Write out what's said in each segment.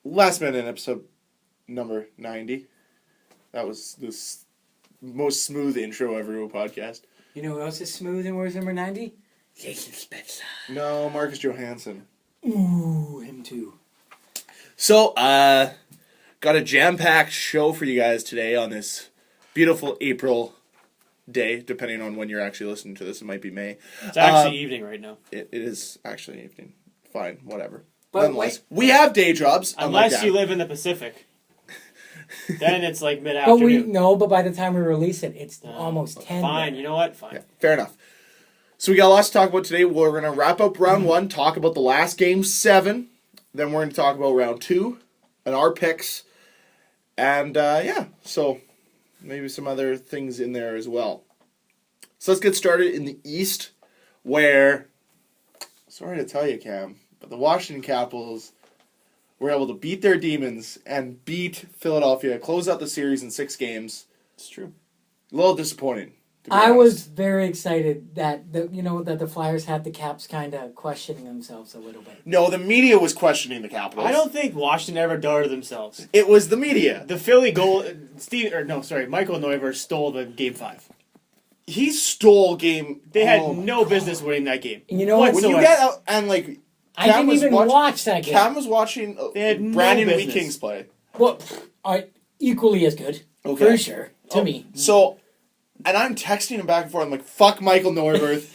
Last minute episode number 90. That was the most smooth intro ever to a podcast. You know who else is smooth and wears number 90? Jason Spezza. No, Marcus Johansson. Ooh, him too. So, got a jam-packed show for you guys today on this beautiful April day, depending on when you're actually listening to this. It might be May. It's actually evening right now. It is actually evening. Fine, whatever. But nonetheless, we have day jobs. Unless you live in the Pacific. Then it's like mid-afternoon. But by the time we release it, it's almost 10. Fine, you know what? Fine. Yeah, fair enough. So we got lots to talk about today. We're going to wrap up round one, talk about the last game 7. Then we're going to talk about round 2 and our picks. And so maybe some other things in there as well. So let's get started in the East, where, sorry to tell you, Cam, but the Washington Capitals were able to beat their demons and beat Philadelphia, close out the series in 6 games. It's true. A little disappointing. I was very excited that the Flyers had the Caps kind of questioning themselves a little bit. No, the media was questioning the Capitals. I don't think Washington ever doubted themselves. It was the media. The Philly goal, Michael Neuvirth stole the Game 5. He stole game. They had no business winning that game. And you know what? When you get out and I didn't even watch that game. Cam was watching Brandon Wheat Kings play. Well, equally as good, for sure, to me. So, and I'm texting him back and forth. I'm like, "Fuck Michael Neuvirth,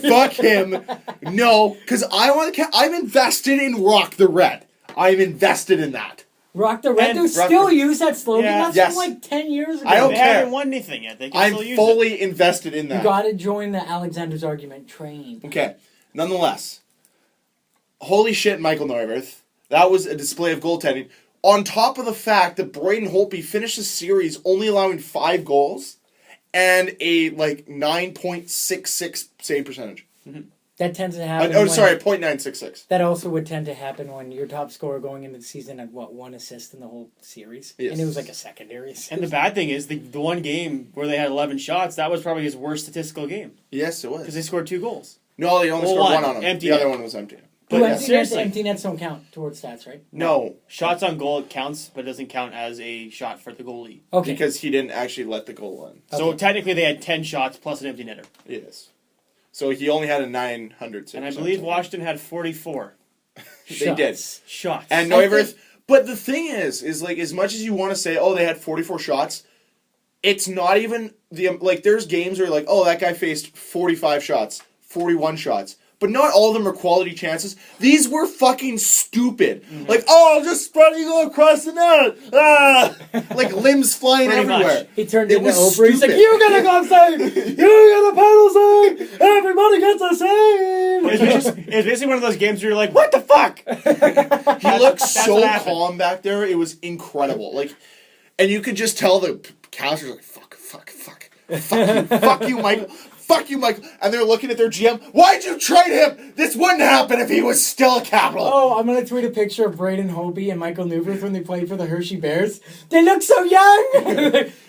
fuck him." No, because I'm invested in Rock the Red. I'm invested in that. Rock the Red. They still use that slogan. Yeah. That's from 10 years ago. I don't They care. haven't won anything yet. They can I'm still use fully invested in that. You got to join the Alexander's Argument train. Okay. Nonetheless, holy shit, Michael Neuvirth. That was a display of goaltending. On top of the fact that Braden Holtby finished the series only allowing 5 goals and a 9.66 save percentage. Mm-hmm. That tends to happen. .966. That also would tend to happen when your top scorer going into the season had, 1 assist in the whole series? Yes. And it was like a secondary assist. And the bad thing is, the one game where they had 11 shots, that was probably his worst statistical game. Yes, it was. Because they scored 2 goals. No, they only scored 1 on him. Empty the other net. one was empty. But seriously. Empty nets don't count towards stats, right? No. Shots on goal counts, but doesn't count as a shot for the goalie. Okay. Because he didn't actually let the goal in. So technically they had 10 shots plus an empty netter. Yes. So he only had a 900 save And I percentage. believe Washington had 44 They did. shots. And Neuvirth, but the thing is as much as you want to say, they had 44 shots, it's not even there's games where that guy faced 45 shots, 41 shots. But not all of them are quality chances. These were fucking stupid. Mm-hmm. Just spreading all across the net. Ah! Limbs flying Pretty everywhere. much. He turned It into was Oprah. He's like, stupid. you gotta go save! You gotta pedal save! Everybody gets a save! It was basically one of those games where you're like, what the fuck? He looked so what happened. calm back there. It was incredible. And you could just tell the Cavs were like, fuck you, Michael. Fuck you, Michael. And they're looking at their GM. Why'd you trade him? This wouldn't happen if he was still a Capital. Oh, I'm gonna tweet a picture of Braden Holtby and Michael Neuvirth when they played for the Hershey Bears. They look so young!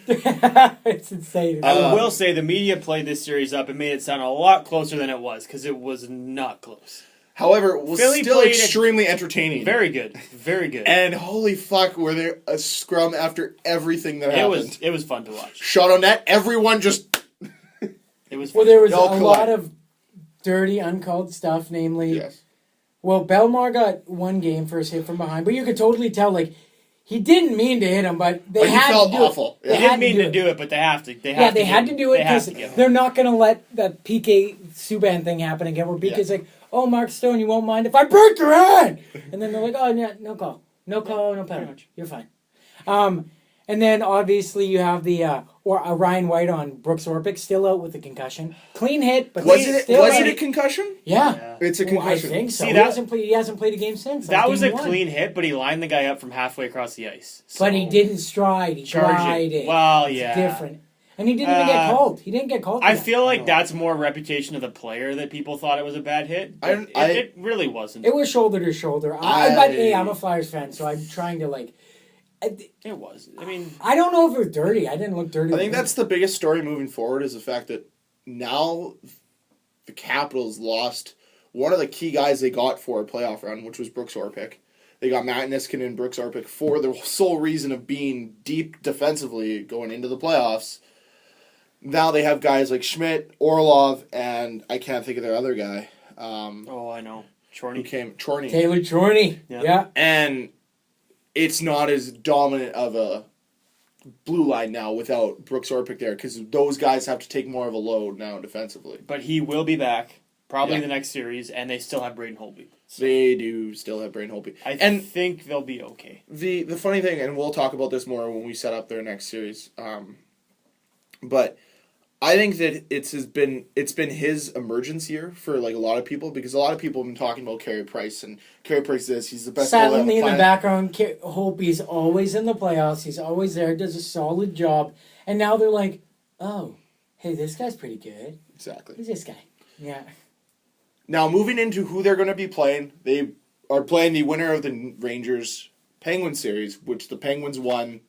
It's insane. I will say the media played this series up and made it sound a lot closer than it was, because it was not close. However, it was Philly still played extremely entertaining. Very good. Very good. And holy fuck, were there a scrum after everything that happened. It was fun to watch. Shot on net, everyone just... It was Well, there was Y'all a lot of dirty, uncalled stuff, namely... Yes. Well, Belmar got 1 game first hit from behind, but you could totally tell, he didn't mean to hit him, but they had felt to do awful. it. Yeah. They didn't mean to do it, but they have to. They had to do it because give him. they're not going to let the PK Subban thing happen again, where PK's like, oh, Mark Stone, you won't mind if I break your hand? And then they're like, oh, yeah, no call. No call, no penalty. You're fine. And then, obviously, you have Ryan White on Brooks Orpik, still out with a concussion. Clean hit, but Was still it a concussion? Yeah. It's a concussion. Well, I think so. See, He hasn't played a game since. That was a game 1. clean hit, but he lined the guy up from halfway across the ice. But he didn't stride. He tried it. Well, It's yeah. different. And he didn't even get called. He didn't get called. I feel like that's more reputation of the player that people thought it was a bad hit. But it really wasn't. It was shoulder to shoulder. But I'm a Flyers fan, so I'm trying to It was. I mean, I don't know if it was dirty. I didn't look dirty. I think that's the biggest story moving forward is the fact that now the Capitals lost one of the key guys they got for a playoff run, which was Brooks Orpik. They got Matt Niskanen and Brooks Orpik for the sole reason of being deep defensively going into the playoffs. Now they have guys like Schmidt, Orlov, and I can't think of their other guy. I know. Chorney. Chorney. Taylor Chorney. Yeah. And it's not as dominant of a blue line now without Brooks Orpik there because those guys have to take more of a load now defensively. But he will be back probably in the next series, and they still have Braden Holtby. So they do still have Braden Holtby. I think they'll be okay. The funny thing, and we'll talk about this more when we set up their next series, but I think that it's been his emergence year for like a lot of people because a lot of people have been talking about Carey Price and Carey Price he's the best goalie on Silently the in the planet. background, Holtby's always in the playoffs. He's always there, does a solid job. And now they're like, oh, hey, this guy's pretty good. Exactly. Who's this guy? Yeah. Now moving into who they're going to be playing, they are playing the winner of the Rangers Penguins series, which the Penguins won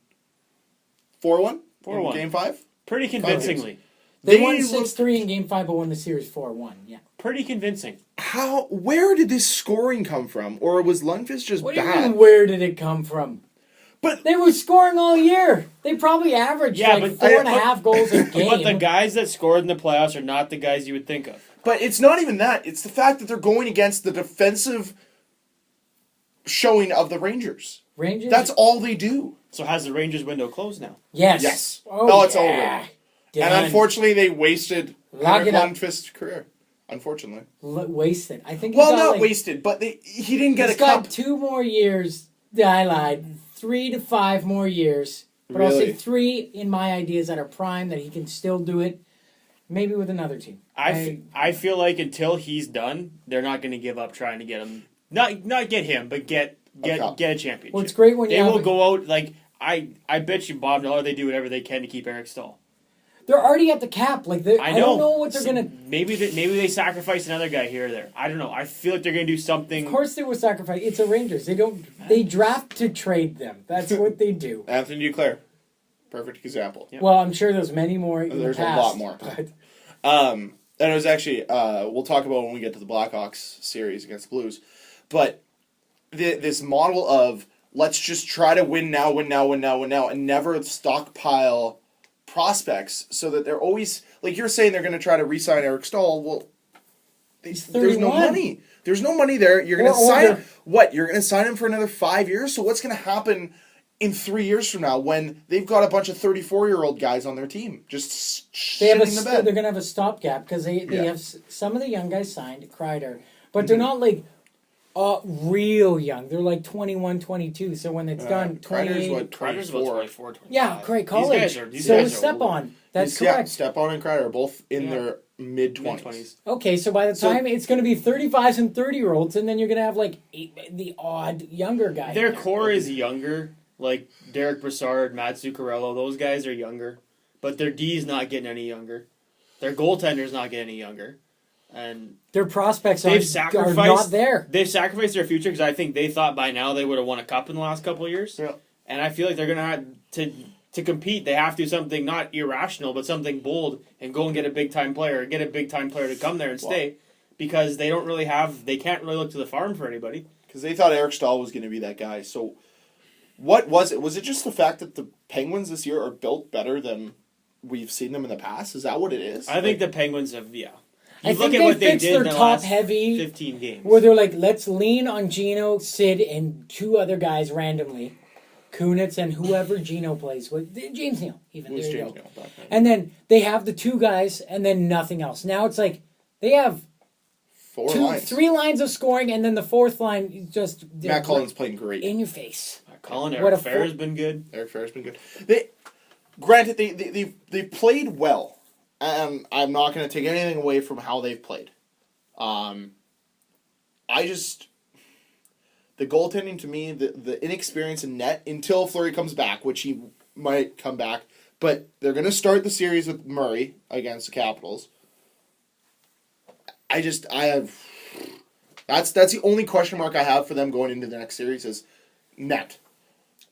4-1 in Game 5. Pretty convincingly. They won 6-3 in Game 5, but won the series 4-1. Yeah. Pretty convincing. Where did this scoring come from? Or was Lundqvist just What do you bad? mean, where did it come from? But they were scoring all year. They probably averaged like 4.5 goals a game. But the guys that scored in the playoffs are not the guys you would think of. But it's not even that. It's the fact that they're going against the defensive showing of the Rangers. Rangers? That's all they do. So has the Rangers window closed now? Yes. Oh, it's over. Done. And unfortunately, they wasted Lock it up. Lundqvist's career. Unfortunately. Wasted. I think. Not wasted, but he didn't get a cup. He's got 2 more years. I lied. 3 to 5 more years. But I'll say 3 in my ideas that are prime that he can still do it. Maybe with another team. I feel like until he's done, they're not going to give up trying to get him. Not get him, but get a championship. Well, it's great when they will go out like I bet you Bob Dollar they do whatever they can to keep Eric Stahl. They're already at the cap. Like I don't know what they're gonna. Maybe they sacrifice another guy here or there. I don't know. I feel like they're gonna do something. Of course, they will sacrifice. It's a Rangers. They draft to trade them. That's what they do. Anthony Duclair, perfect example. Yep. Well, I'm sure there's many more. There's the past, a lot more. But... And it was actually we'll talk about when we get to the Blackhawks series against the Blues, but this model of let's just try to win now, and never stockpile prospects so that they're always like you're saying they're going to try to re-sign Eric Stahl. Well, there's no money. There's no money there. You're going to sign what? You're going to sign him for another 5 years. So what's going to happen in 3 years from now when they've got a bunch of 34-year-old guys on their team just shitting the bed? They're going to have a stopgap because they have some of the young guys signed, Kreider, but they're not like real young. They're like 21, 22. So when it's done, 28. Kreider's about 24, 25. Yeah, great college. These guys are Stepan. That's correct. Yeah, Stepan and Kreider are both in their mid-20s. Okay, so by the time it's going to be 35s and 30-year-olds, and then you're going to have like the odd younger guy. Their core is younger, like Derek Brassard, Matt Zuccarello. Those guys are younger, but their D's not getting any younger. Their goaltender's not getting any younger. And their prospects are not there. They've sacrificed their future because I think they thought by now they would have won a cup in the last couple of years. Yeah. And I feel like they're going to have to compete. They have to do something not irrational, but something bold and go and get a big-time player. Get a big-time player to come there and stay because they don't really have... They can't really look to the farm for anybody. Because they thought Eric Stahl was going to be that guy. So what was it? Was it just the fact that the Penguins this year are built better than we've seen them in the past? Is that what it is? I think the Penguins have... Yeah. I think they fixed their top heavy 15 games. Where they're like, let's lean on Gino, Sid, and 2 other guys randomly. Kunitz and whoever Gino plays with. James Neal, even. There you go. And then they have the 2 guys and then nothing else. Now it's like they have 3 lines of scoring and then the 4th line is just... Matt Cullen's playing great. In your face. Matt Cullen, Eric Fair's been good. Eric Fair's been good. Granted, they played well. I'm not going to take anything away from how they've played. The goaltending to me, the inexperience in net until Fleury comes back, which he might come back, but they're going to start the series with Murray against the Capitals. That's the only question mark I have for them going into the next series is net.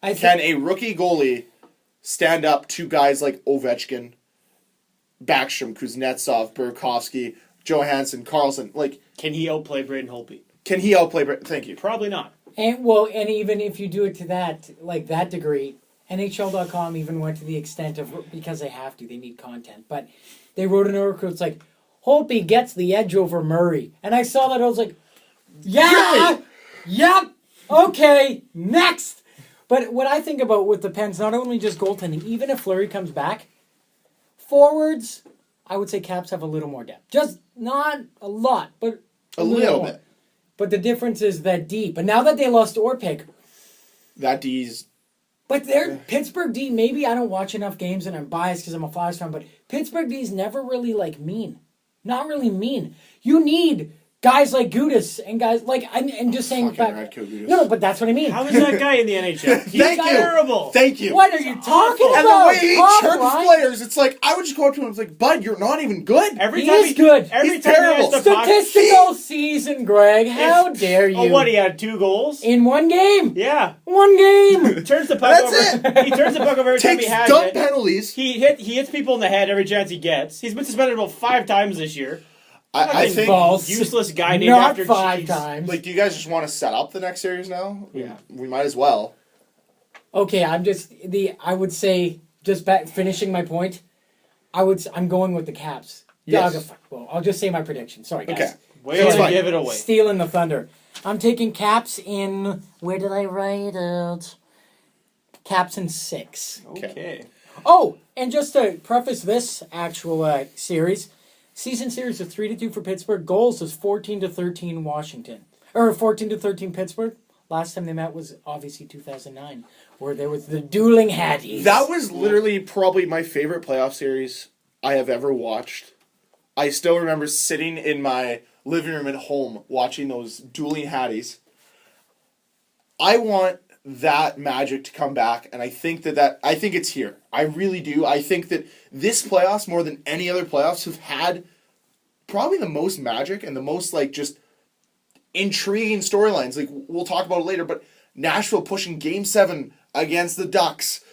Can a rookie goalie stand up to guys like Ovechkin, Backstrom, Kuznetsov, Burakovsky, Johansson, Karlsson? Like, can he outplay Braden Holtby? Can he outplay? Thank you. Probably not. And even if you do it to that degree, NHL.com even went to the extent of, because they have to, they need content, but they wrote an article, it's like, Holtby gets the edge over Murray. And I saw that, I was like, yeah! Really? Yep! Okay, next! But what I think about with the Pens, not only just goaltending, even if Fleury comes back, forwards, I would say Caps have a little more depth. Just not a lot, but A little bit. But the difference is that deep. And now that they lost Orpik, That D's... but their Pittsburgh D, maybe I don't watch enough games and I'm biased because I'm a Flyers fan, but Pittsburgh D's never really mean. Not really mean. You need guys like Gudas and guys like and just saying Fucking back. Radko Gudas. No, but that's what I mean. How is that guy in the NHL? He's Thank you. terrible. Thank you. What are you talking And about? the way he Top chirps line? players, it's like, I would just go up to him and be like, bud, you're not even good. Every He time is good. Every He's time terrible. he has the puck, Statistical season, Greg. How dare you? oh, what? He had 2 goals. In one game. Yeah. One game. He turns the puck That's over. He turns the puck over every time Takes he has dumb it. penalties. He hits people in the head every chance he gets. He's been suspended about 5 times this year. I Fucking think... False. Useless guy named Not after 5 cheese. times. Like, do you guys just want to set up the next series now? Yeah. We might as well. Okay, I would say just finishing my point. I'm going with the Caps. Yes. Well, I'll just say my prediction. Sorry, guys. Okay. Way That's to fine. give it away. Stealing the thunder. I'm taking Caps in. Where did I write it? Caps in 6. Okay. Oh, and just to preface this actual series, season series is 3-2 for Pittsburgh. Goals is 14-13 Washington, or 14-13 Pittsburgh. Last time they met was obviously 2009, where there was the dueling Hatties. That was literally probably my favorite playoff series I have ever watched. I still remember sitting in my living room at home watching those dueling Hatties. I want that magic to come back, and I think I think it's here. I really do. I think that this playoffs, more than any other playoffs, have had probably the most magic and the most just intriguing storylines. Like, we'll talk about it later, but Nashville pushing Game 7 against the Ducks,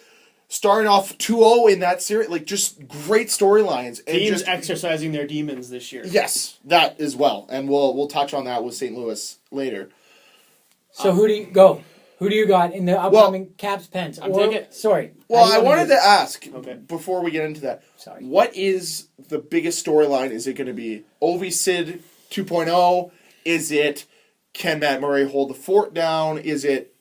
starting off 2-0 in that series, just great storylines. And Teams exercising their demons this year. Yes, that as well, and we'll touch on that with St. Louis later. So who do you go? Who do you got in the upcoming Caps Pens? I'm taking- Sorry. Well, How I do you wanted to ask, Okay. before we get into that, Sorry. what is the biggest storyline? Is it going to be Ovi Sid 2.0? Is it, can Matt Murray hold the fort down? Is it,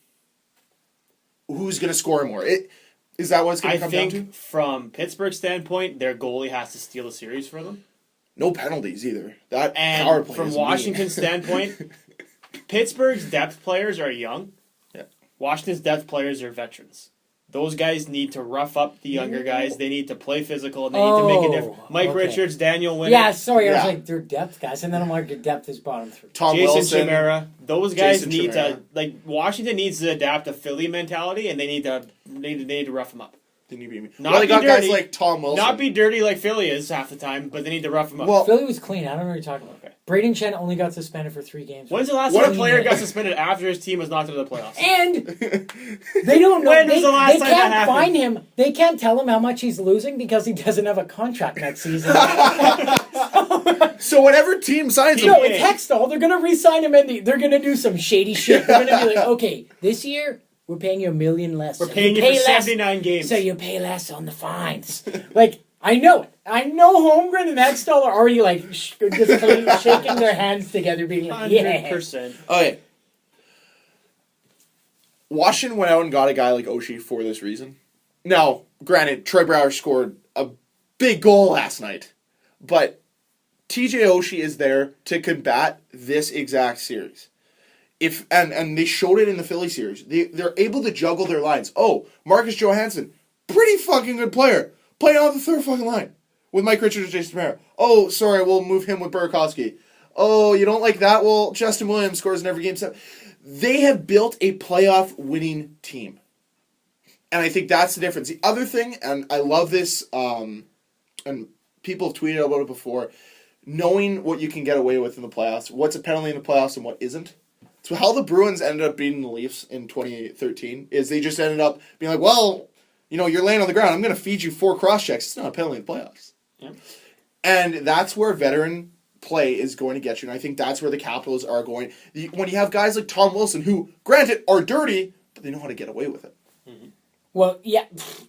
who's going to score more? Is that what it's going I to come down to? think from Pittsburgh's standpoint, their goalie has to steal the series for them. No penalties either. That power And play from is Washington's mean. standpoint, Pittsburgh's depth players are young. Yeah. Washington's depth players are veterans. Those guys need to rough up the younger guys. They need to play physical, and they need to make a difference. Mike okay. Richards, Daniel Winner, Yeah, sorry. I was Yeah. like, they're depth guys. And then I'm like, your depth is bottom 3. Tom Jason Wilson. Chimera. Those guys Jason need Chimera. to Washington needs to adapt a Philly mentality, and they need to rough them up. Didn't you beat me? Not Well, they be got guys dirty. like Tom Wilson. Not be dirty like Philly is half the time, but they need to rough them up. Well, Philly was clean. I don't know what you're talking about. Okay. Braden Chen only got suspended for 3 games. When's the last What time a a player clean- got suspended after his team was knocked into the playoffs? And they don't know. When was the last they time that can't happened? find him. They can't tell him how much he's losing because he doesn't have a contract next season. so whatever team signs him, No, it's Hextall. They're going to re-sign him and they're going to do some shady shit. They're going to be like, okay, this year we're paying you $1 million less. We're So paying you pay for less, 79 games. so you pay less on the fines. Like, I know it. I know Holmgren and Hextall are already like just shaking their hands together, being like, yeah. 100%. okay. Washington went out and got a guy like Oshie for this reason. Now, granted, Troy Brouwer scored a big goal last night, but TJ Oshie is there to combat this exact series. And they showed it in the Philly series. They're able to juggle their lines. Oh, Marcus Johansson, pretty fucking good player. Playing on the third fucking line with Mike Richards and Jason Chimera. Oh, sorry, we'll move him with Burakovsky. Oh, you don't like that? Well, Justin Williams scores in every game. They have built a playoff winning team. And I think that's the difference. The other thing, and I love this, and people have tweeted about it before, knowing what you can get away with in the playoffs, what's a penalty in the playoffs and what isn't. So how the Bruins ended up beating the Leafs in 2013 is they just ended up being like, well, you're laying on the ground. I'm going to feed you 4 cross checks. It's not a penalty in the playoffs. Yep. And that's where veteran play is going to get you, and I think that's where the Capitals are going. When you have guys like Tom Wilson, who, granted, are dirty, but they know how to get away with it. Mm-hmm. Well, yeah,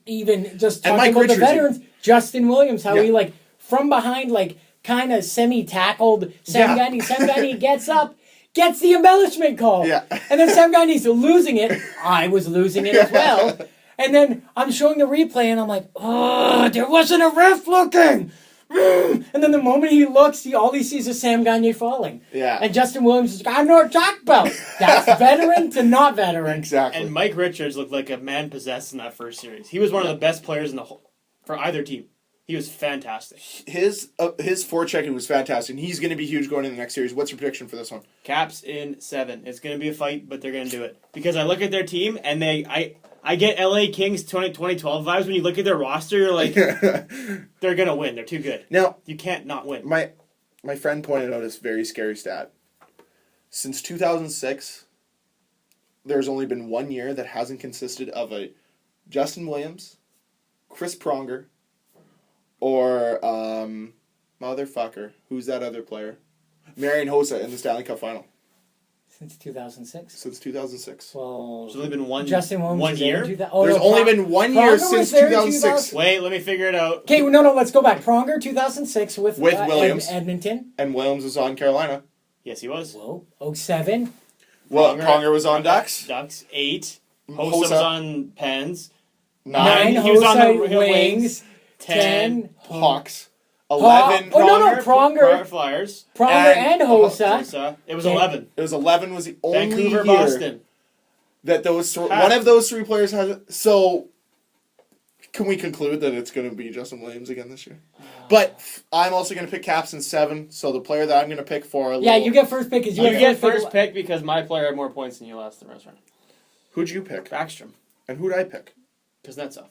even just And talking Mike about the Richards, veterans, Justin Williams, how Yeah. he, like, from behind, like, kind of semi-tackled Sam Yeah. Gagner. Sam Gagner gets up, gets the embellishment call. Yeah. And then Sam Gagner's losing it. I was losing it as well. And then I'm showing the replay, and I'm like, oh, there wasn't a ref looking. And then the moment he looks, all he sees is Sam Gagner falling. Yeah. And Justin Williams is like, I know what you're talking about. That's veteran to not veteran. Exactly. And Mike Richards looked like a man possessed in that first series. He was one of the best players in the whole for either team. He was fantastic. His forechecking was fantastic, and he's going to be huge going into the next series. What's your prediction for this one? Caps in 7. It's going to be a fight, but they're going to do it. Because I look at their team, and I get LA Kings 2012 vibes. When you look at their roster, you're like, they're going to win. They're too good. Now, You can't not win. my friend pointed out this very scary stat. Since 2006, there's only been 1 year that hasn't consisted of a Justin Williams, Chris Pronger, or motherfucker, who's that other player? Marian Hossa in the Stanley Cup Final. Since 2006? Since 2006. Well, There's only been one Justin Williams year? There's only been 1 year since 2006. Wait, let me figure it out. Okay, no, let's go back. Pronger, 2006 with Williams. Edmonton. And Williams was on Carolina. Yes, he was. Whoa, 07. Well, Pronger was on Ducks. Ducks, 8. Hossa Hossa. was on Pens. 9, He was on Hossa, the Wings. 10. Hawks. 11. Pronger. Flyers. Pronger and Hossa. Hossa. It was Okay. 11. It was 11 was the only Vancouver, year Boston. that one of those three players has. So, can we conclude that it's going to be Justin Williams again this year? But I'm also going to pick Caps in 7. So the player that I'm going to pick for Yeah, you get first pick. You get first pick because my player had more points than you last the first round. Who'd you pick? Backstrom. And who'd I pick? Kuznetsov.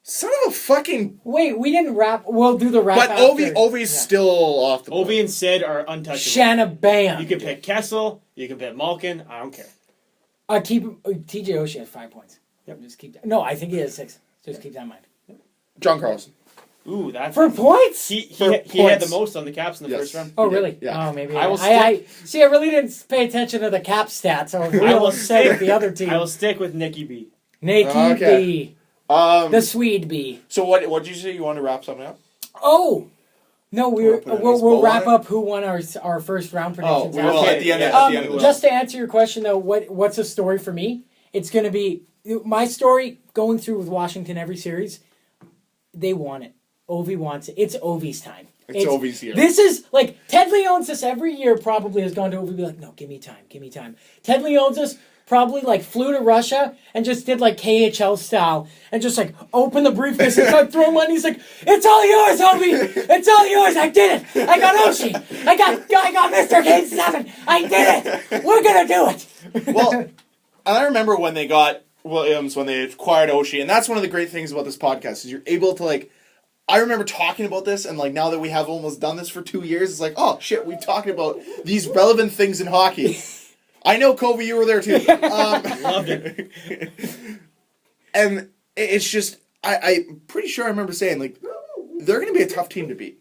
Son of a fucking. Wait, we didn't wrap. We'll do the wrap. But after. Ovi's still off the board. Ovi and Sid are untouchable. Shanna Bam. You can pick Kessel. You can pick Malkin. I don't care. Keep TJ Oshie has 5 points. Yep, just keep that. No, I think he has 6. Just keep that in mind. John Carlson. Ooh, that's For points. He For had the points. most on the Caps in the first round. Oh, really? Yeah. Oh, maybe. I will I see. I really didn't pay attention to the cap stats. I was real upset with the other team. I will stick with Nicky B. Nikki Okay. B. The Swede B. So what did you say? You want to wrap something up? Oh. No, Wanna put a nice we'll bow wrap on it? up who won our first round predictions. we will after. at the end. Yeah. At the end of the Just to answer your question though, what's a story for me? It's going to be my story going through with Washington every series. They want it. Ovi wants it. It's Ovi's time. It's Ovi's year. This is like Ted Leonsis every year probably has gone to Ovi and be like, no, give me time. Ted Leonsis probably like flew to Russia and just did like KHL style and just like opened the briefcase and started throwing money. He's like, it's all yours, Ovi. It's all yours. I did it. I got Oshie. I got Mr. Game 7. I did it. We're gonna do it. Well, and I remember when they got Williams, when they acquired Oshie, and that's one of the great things about this podcast is you're able to like. I remember talking about this, and like now that we have almost done this for 2 years, it's like, oh shit, we've talked about these relevant things in hockey. I know, Kobe, you were there too. Loved it. And it's just, I'm pretty sure I remember saying like, they're going to be a tough team to beat,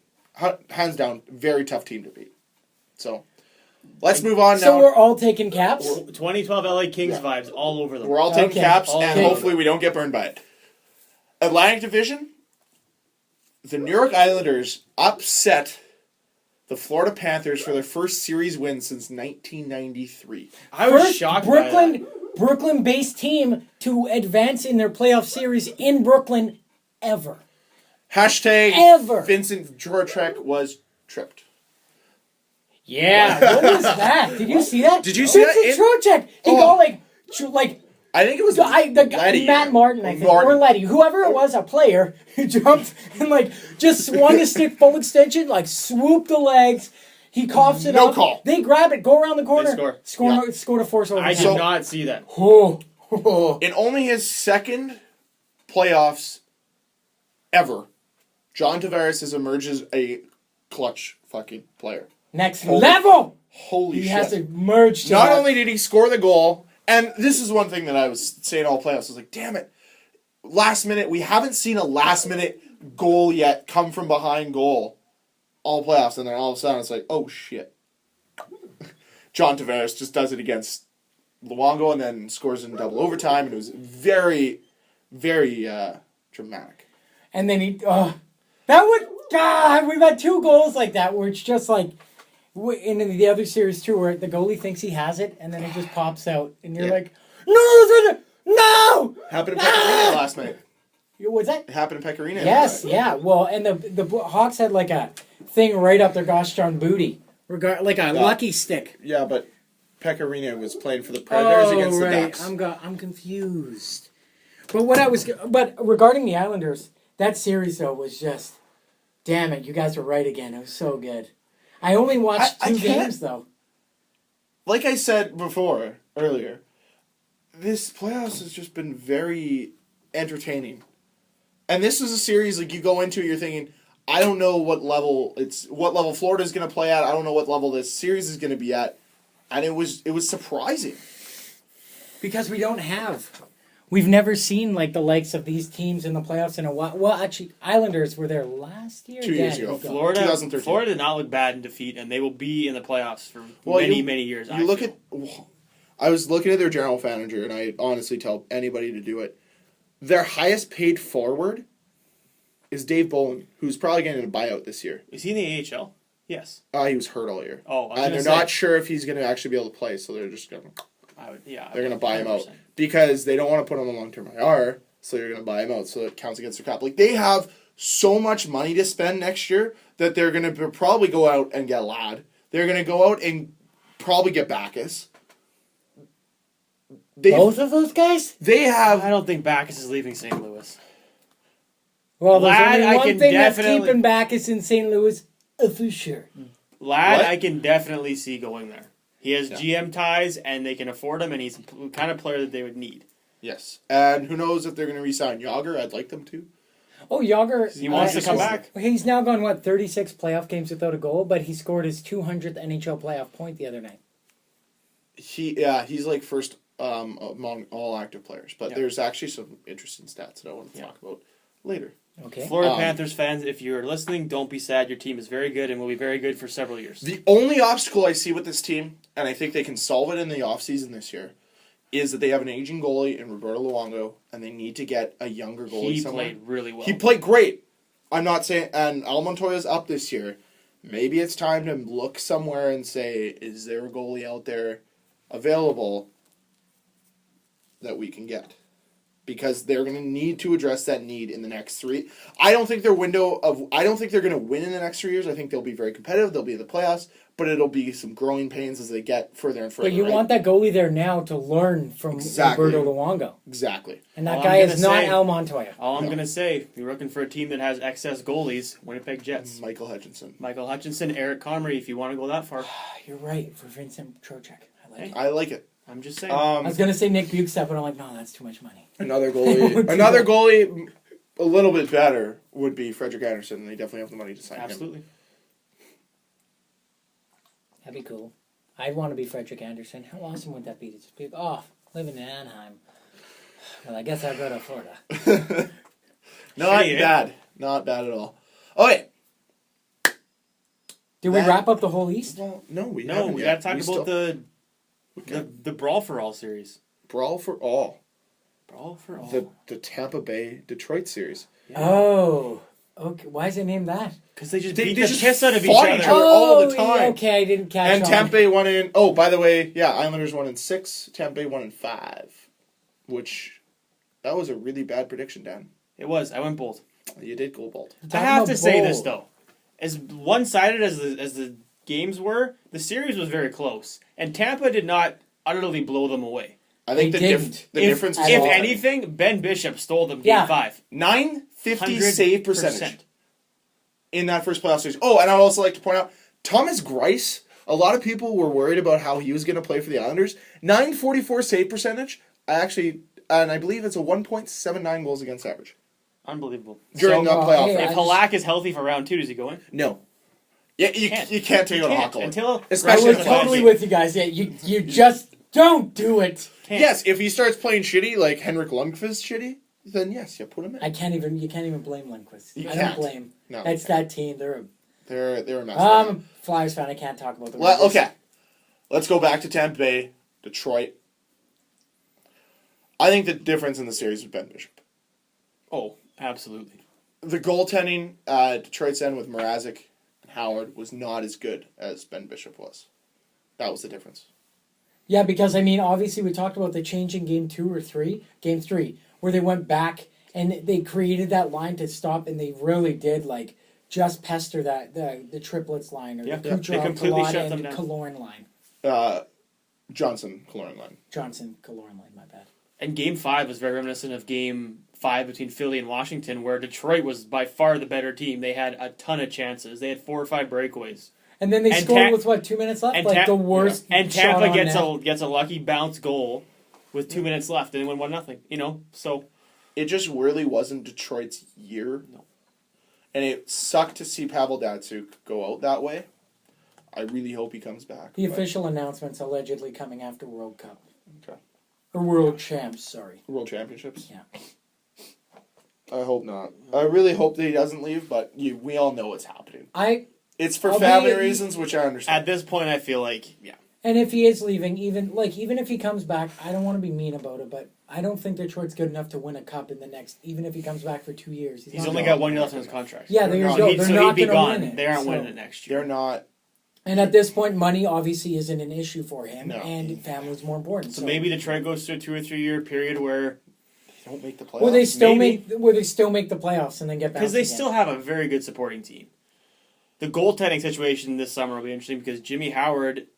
hands down, very tough team to beat. So. Let's move on now. So we're all taking Caps? 2012 LA Kings vibes all over them. We're all taking Caps, and Okay. hopefully we don't get burned by it. Atlantic Division, the New York Islanders upset the Florida Panthers for their first series win since 1993. I was First shocked by that. Brooklyn-based team to advance in their playoff series in Brooklyn ever. Hashtag Ever. Vincent Trocheck was tripped. Yeah, what was that? Did you see that? Did you see that? Vincent Trocheck. He got like I think it was Letty, Matt Martin, I think, or Letty, whoever it was, a player who jumped and like just swung his stick full extension, like swooped the legs. He coughs it up. No call. They grab it, go around the corner, score. score to force overtime. I did not see that. In only his second playoffs ever, John Tavares has emerged as a clutch fucking player. Next level. Holy shit. He has to merge to Not that. only did he score the goal, and this is one thing that I was saying all playoffs, I was like, damn it, last minute, we haven't seen a last minute goal yet come from behind goal all playoffs, and then all of a sudden it's like, oh shit. John Tavares just does it against Luongo and then scores in double overtime, and it was very, very dramatic. And then we've had 2 goals like that where it's just like, in the other series too, where the goalie thinks he has it, and then it just pops out, and you're like, no! Happened in Pecorino last night. What's that? It happened in Pecorino. Yes, yeah. Well, and the Hawks had like a thing right up their gosh darn booty, like a lucky stick. Yeah, but Pecorino was playing for the Predators against the Ducks. I'm confused. But regarding the Islanders, that series though was just, damn it, you guys were right again. It was so good. I only watched 2 games though. Like I said earlier, this playoffs has just been very entertaining. And this is a series like you go into, you're thinking, I don't know what level Florida's going to play at. I don't know what level this series is going to be at. And it was surprising. Because we've never seen like the likes of these teams in the playoffs in a while. Well, actually, Islanders were there last year. 2 years ago. Florida 2013. did not look bad in defeat, and they will be in the playoffs for many years. I was looking at their general manager, and I honestly tell anybody to do it. Their highest paid forward is Dave Bolin, who's probably getting a buyout this year. Is he in the AHL? Yes. He was hurt all year. Oh, and they're not sure if he's going to actually be able to play, so they're just going to... They're going to buy him out. Because they don't want to put him on long-term IR, so they're going to buy him out, so it counts against their cap. Like, they have so much money to spend next year that they're going to probably go out and get Ladd. They're going to go out and probably get Backus. Both of those guys? They have... I don't think Backus is leaving St. Louis. Well, there's Ladd, only I one can thing that's definitely- keeping Backus in St. Louis, for sure. Ladd, What? I can definitely see going there. He has GM ties, and they can afford him, and he's the kind of player that they would need. Yes. And who knows if they're going to re-sign Yager? I'd like them to. Oh, Yager... He wants to come back. He's now gone, 36 playoff games without a goal, but he scored his 200th NHL playoff point the other night. He's like first among all active players. But there's actually some interesting stats that I want to talk about later. Okay. Florida Panthers fans, if you're listening, don't be sad. Your team is very good and will be very good for several years. The only obstacle I see with this team, and I think they can solve it in the offseason this year, is that they have an aging goalie in Roberto Luongo, and they need to get a younger goalie somewhere. He played really well. He played great. I'm not saying... And Al Montoya's up this year. Maybe it's time to look somewhere and say, is there a goalie out there available that we can get? Because they're going to need to address that need in the next 3. I don't think they're going to win in the next 3 years. I think they'll be very competitive. They'll be in the playoffs, but it'll be some growing pains as they get further and further. But you want that goalie there now to learn from Roberto Luongo. Exactly. And that guy is not Al Montoya. All I'm going to say, if you're looking for a team that has excess goalies, Winnipeg Jets. Michael Hutchinson, Eric Comrie, if you want to go that far. You're right, for Vincent Trocheck. I like it. I'm just saying. I was going to say Nick Bukestep, but I'm like, no, that's too much money. Another goalie, a little bit better would be Frederick Anderson, and they definitely have the money to sign him. Absolutely. That'd be cool. I'd want to be Frederick Anderson. How awesome would that be to just be, living in Anaheim? Well, I guess I'll go to Florida. Not bad. Not bad at all. Okay. Did we wrap up the whole East? Well, no, we No, haven't we yet. got to talk about the Brawl for All series. Brawl for All. Brawl for All. The Tampa Bay Detroit series. Yeah. Oh. Okay. Why is it named that? Because they just They beat the just piss out of each fought other. each other all the time. Okay, I didn't catch And on. Tampa Bay won in... Oh, by the way, Islanders won in 6. Tampa Bay won in 5. Which, that was a really bad prediction, Dan. It was. I went bold. You did go bold. I have to say this, though. As one-sided as the games were, the series was very close. And Tampa did not utterly blow them away. I think the difference is... If anything, Ben Bishop stole them Game 5. 950 save percentage in that first playoff series. Oh, and I'd also like to point out, Thomas Greiss, a lot of people were worried about how he was going to play for the Islanders. 944 save percentage, and I believe it's a 1.79 goals against average. Unbelievable. During the playoff If Halak is healthy for round 2, does he go in? No. Yeah, you can't take out a hot goalie. Especially I'm totally with you guys. Yeah, you just don't do it. Yes, if he starts playing shitty, like Henrik Lundqvist shitty, then yes, you put him in. You can't even blame Lundqvist. I don't blame. No. That's that team. They're a mess. Right now. Flyers fan, I can't talk about them. Well, okay. Let's go back to Tampa Bay, Detroit. I think the difference in the series was Ben Bishop. Oh, absolutely. The goaltending at Detroit's end with Mrazek and Howard was not as good as Ben Bishop was. That was the difference. Yeah, because, I mean, obviously we talked about the change in game 2 or 3. Game 3, where they went back and they created that line to stop, and they really did, like, just pester the triplets line or the They Kucherov, completely Kalani, shut them and down. Kaloran line. Johnson, Kaloran line. Johnson, Kaloran line, my bad. And Game 5 was very reminiscent of Game 5 between Philly and Washington, where Detroit was by far the better team. They had a ton of chances. They had 4 or 5 breakaways. And then they scored with, 2 minutes left? Like, the worst And shot Tampa on net. gets a lucky bounce goal with 2 minutes left, and they win 1-0. So It just really wasn't Detroit's year. No. And it sucked to see Pavel Datsyuk go out that way. I really hope he comes back. The official announcement's allegedly coming after World Cup. Okay. Or World Champs, sorry. World Championships? Yeah. I hope not. I really hope that he doesn't leave, but we all know what's happening. It's for I'll family be- reasons, which I understand. at this point, I feel like, And if he is leaving, even if he comes back, I don't want to be mean about it, but I don't think Detroit's good enough to win a cup in the next, even if he comes back for 2 years. he's not only gonna- got 1 year left on his contract. Yeah, there you not- go. He'd They're be not going to gone. win it. They aren't so- winning it next year. They're not. And at this point, money obviously isn't an issue for him, No. and family's more important. So maybe Detroit goes through a 2 or 3 year period where They don't make the playoffs. where they still maybe. make the playoffs and then get bounced because they again. still have a very good supporting team. The goaltending situation this summer will be interesting because Jimmy Howard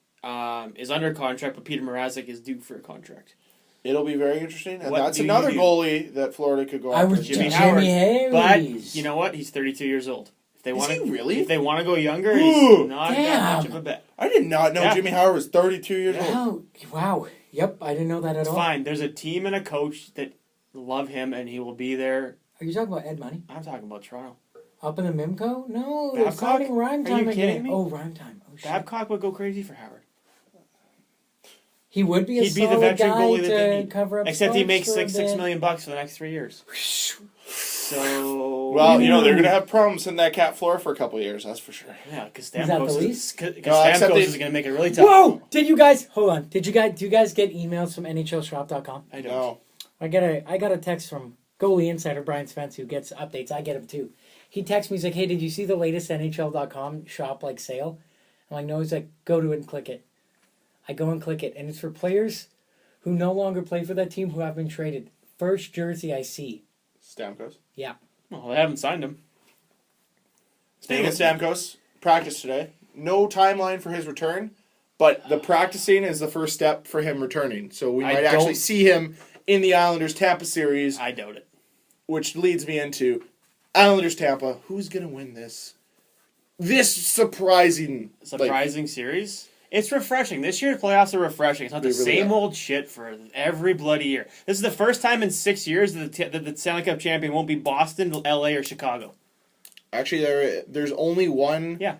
is under contract, but Peter Mrazek is due for a contract. It'll be very interesting. And What that's do you another do? goalie that Florida could go I after. was Jimmy Jimmy Howard. Hayes. But you know what? He's 32 years old. If they Is want he really? If they want to go younger, Ooh, he's not that damn. much of a bet. I did not know Yeah. Jimmy Howard was 32 years old. Oh, wow. Yep, I didn't know that at It's all. fine. There's a team and a coach that love him, and he will be there. Are you talking about Ed Money? I'm talking about Toronto. Up in the Mimco? No, they're Babcock? signing Rhyme Are Time you again. kidding me? Oh, Rhyme Time. Oh, shit. Babcock would go crazy for Howard. He would be a He'd be the solid veteran guy goalie that they to need. cover up Except he spots makes for a $6 bit. million for the next 3 years. So Well, they're going to have problems in that cap floor for a couple of years, that's for sure. yeah, because Is that the Stamkos least? is except they- going to make it really tough. Whoa! Did you guys hold on? Do you guys get emails from NHLShop.com? I don't. No. I got a text from goalie insider Bryan Sveinson who gets updates. I get them too. He texts me, he's like, "Hey, did you see the latest NHL.com shop sale?" I'm like, "No." He's like, "Go to it and click it." I go and click it, and it's for players who no longer play for that team who have been traded. First jersey I see. Stamkos. Yeah. Well, they haven't signed him. Speaking of Stamkos, practice today. No timeline for his return, but the practicing is the first step for him returning. So we I might don't- actually see him in the Islanders Tampa series, I doubt it. which leads me into Islanders Tampa. Who's going to win this? This surprising Series. It's refreshing. This year's playoffs are refreshing. It's not the They really same are. old shit for every bloody year. This is the first time in 6 years that the Stanley Cup champion won't be Boston, LA, or Chicago. Actually, there's only one. Yeah.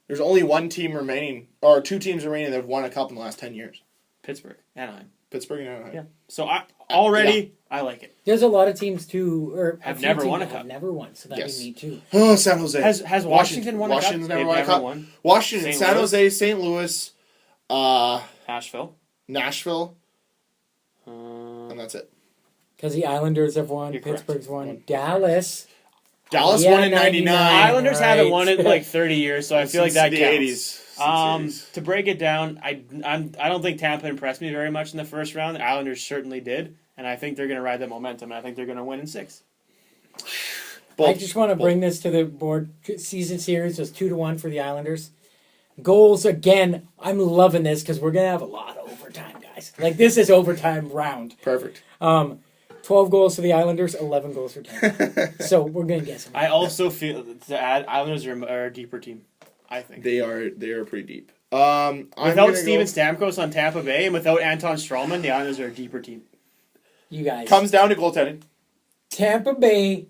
There's only one team remaining, or two teams remaining that have won a cup in the last 10 years. Pittsburgh, Anaheim. Pittsburgh and Anaheim. Yeah. So I like it. There's a lot of teams too, or Have a few never teams won a that cup. have never won, so that'd Yes. be neat too. Oh, San Jose. Has Washington won a cup? Washington's never They've won a never cup. won. Washington, St. San Louis. Jose, St. Louis, Nashville. Nashville, Uh, and that's it. Because the Islanders have won, You're correct. Pittsburgh's won, Dallas. Dallas Yeah, won in 99. 99. Islanders haven't right. won it in like 30 years, so I feel like that the counts. 80s. To break it down, I don't think Tampa impressed me very much in the first round. The Islanders certainly did, and I think they're going to ride that momentum. And I think they're going to win in 6. I just want to bring this to the board. Season series was 2-1 for the Islanders. Goals again. I'm loving this because we're gonna have a lot of overtime, guys. This is overtime round. Perfect. 12 goals for the Islanders, 11 goals for Tampa. So we're gonna get some. I also feel to add, Islanders are a deeper team. I think They are pretty deep. I'm without gonna Steven go- Stamkos on Tampa Bay and without Anton Strawman, the Islanders are a deeper team. You guys. comes down to goaltending. Tampa Bay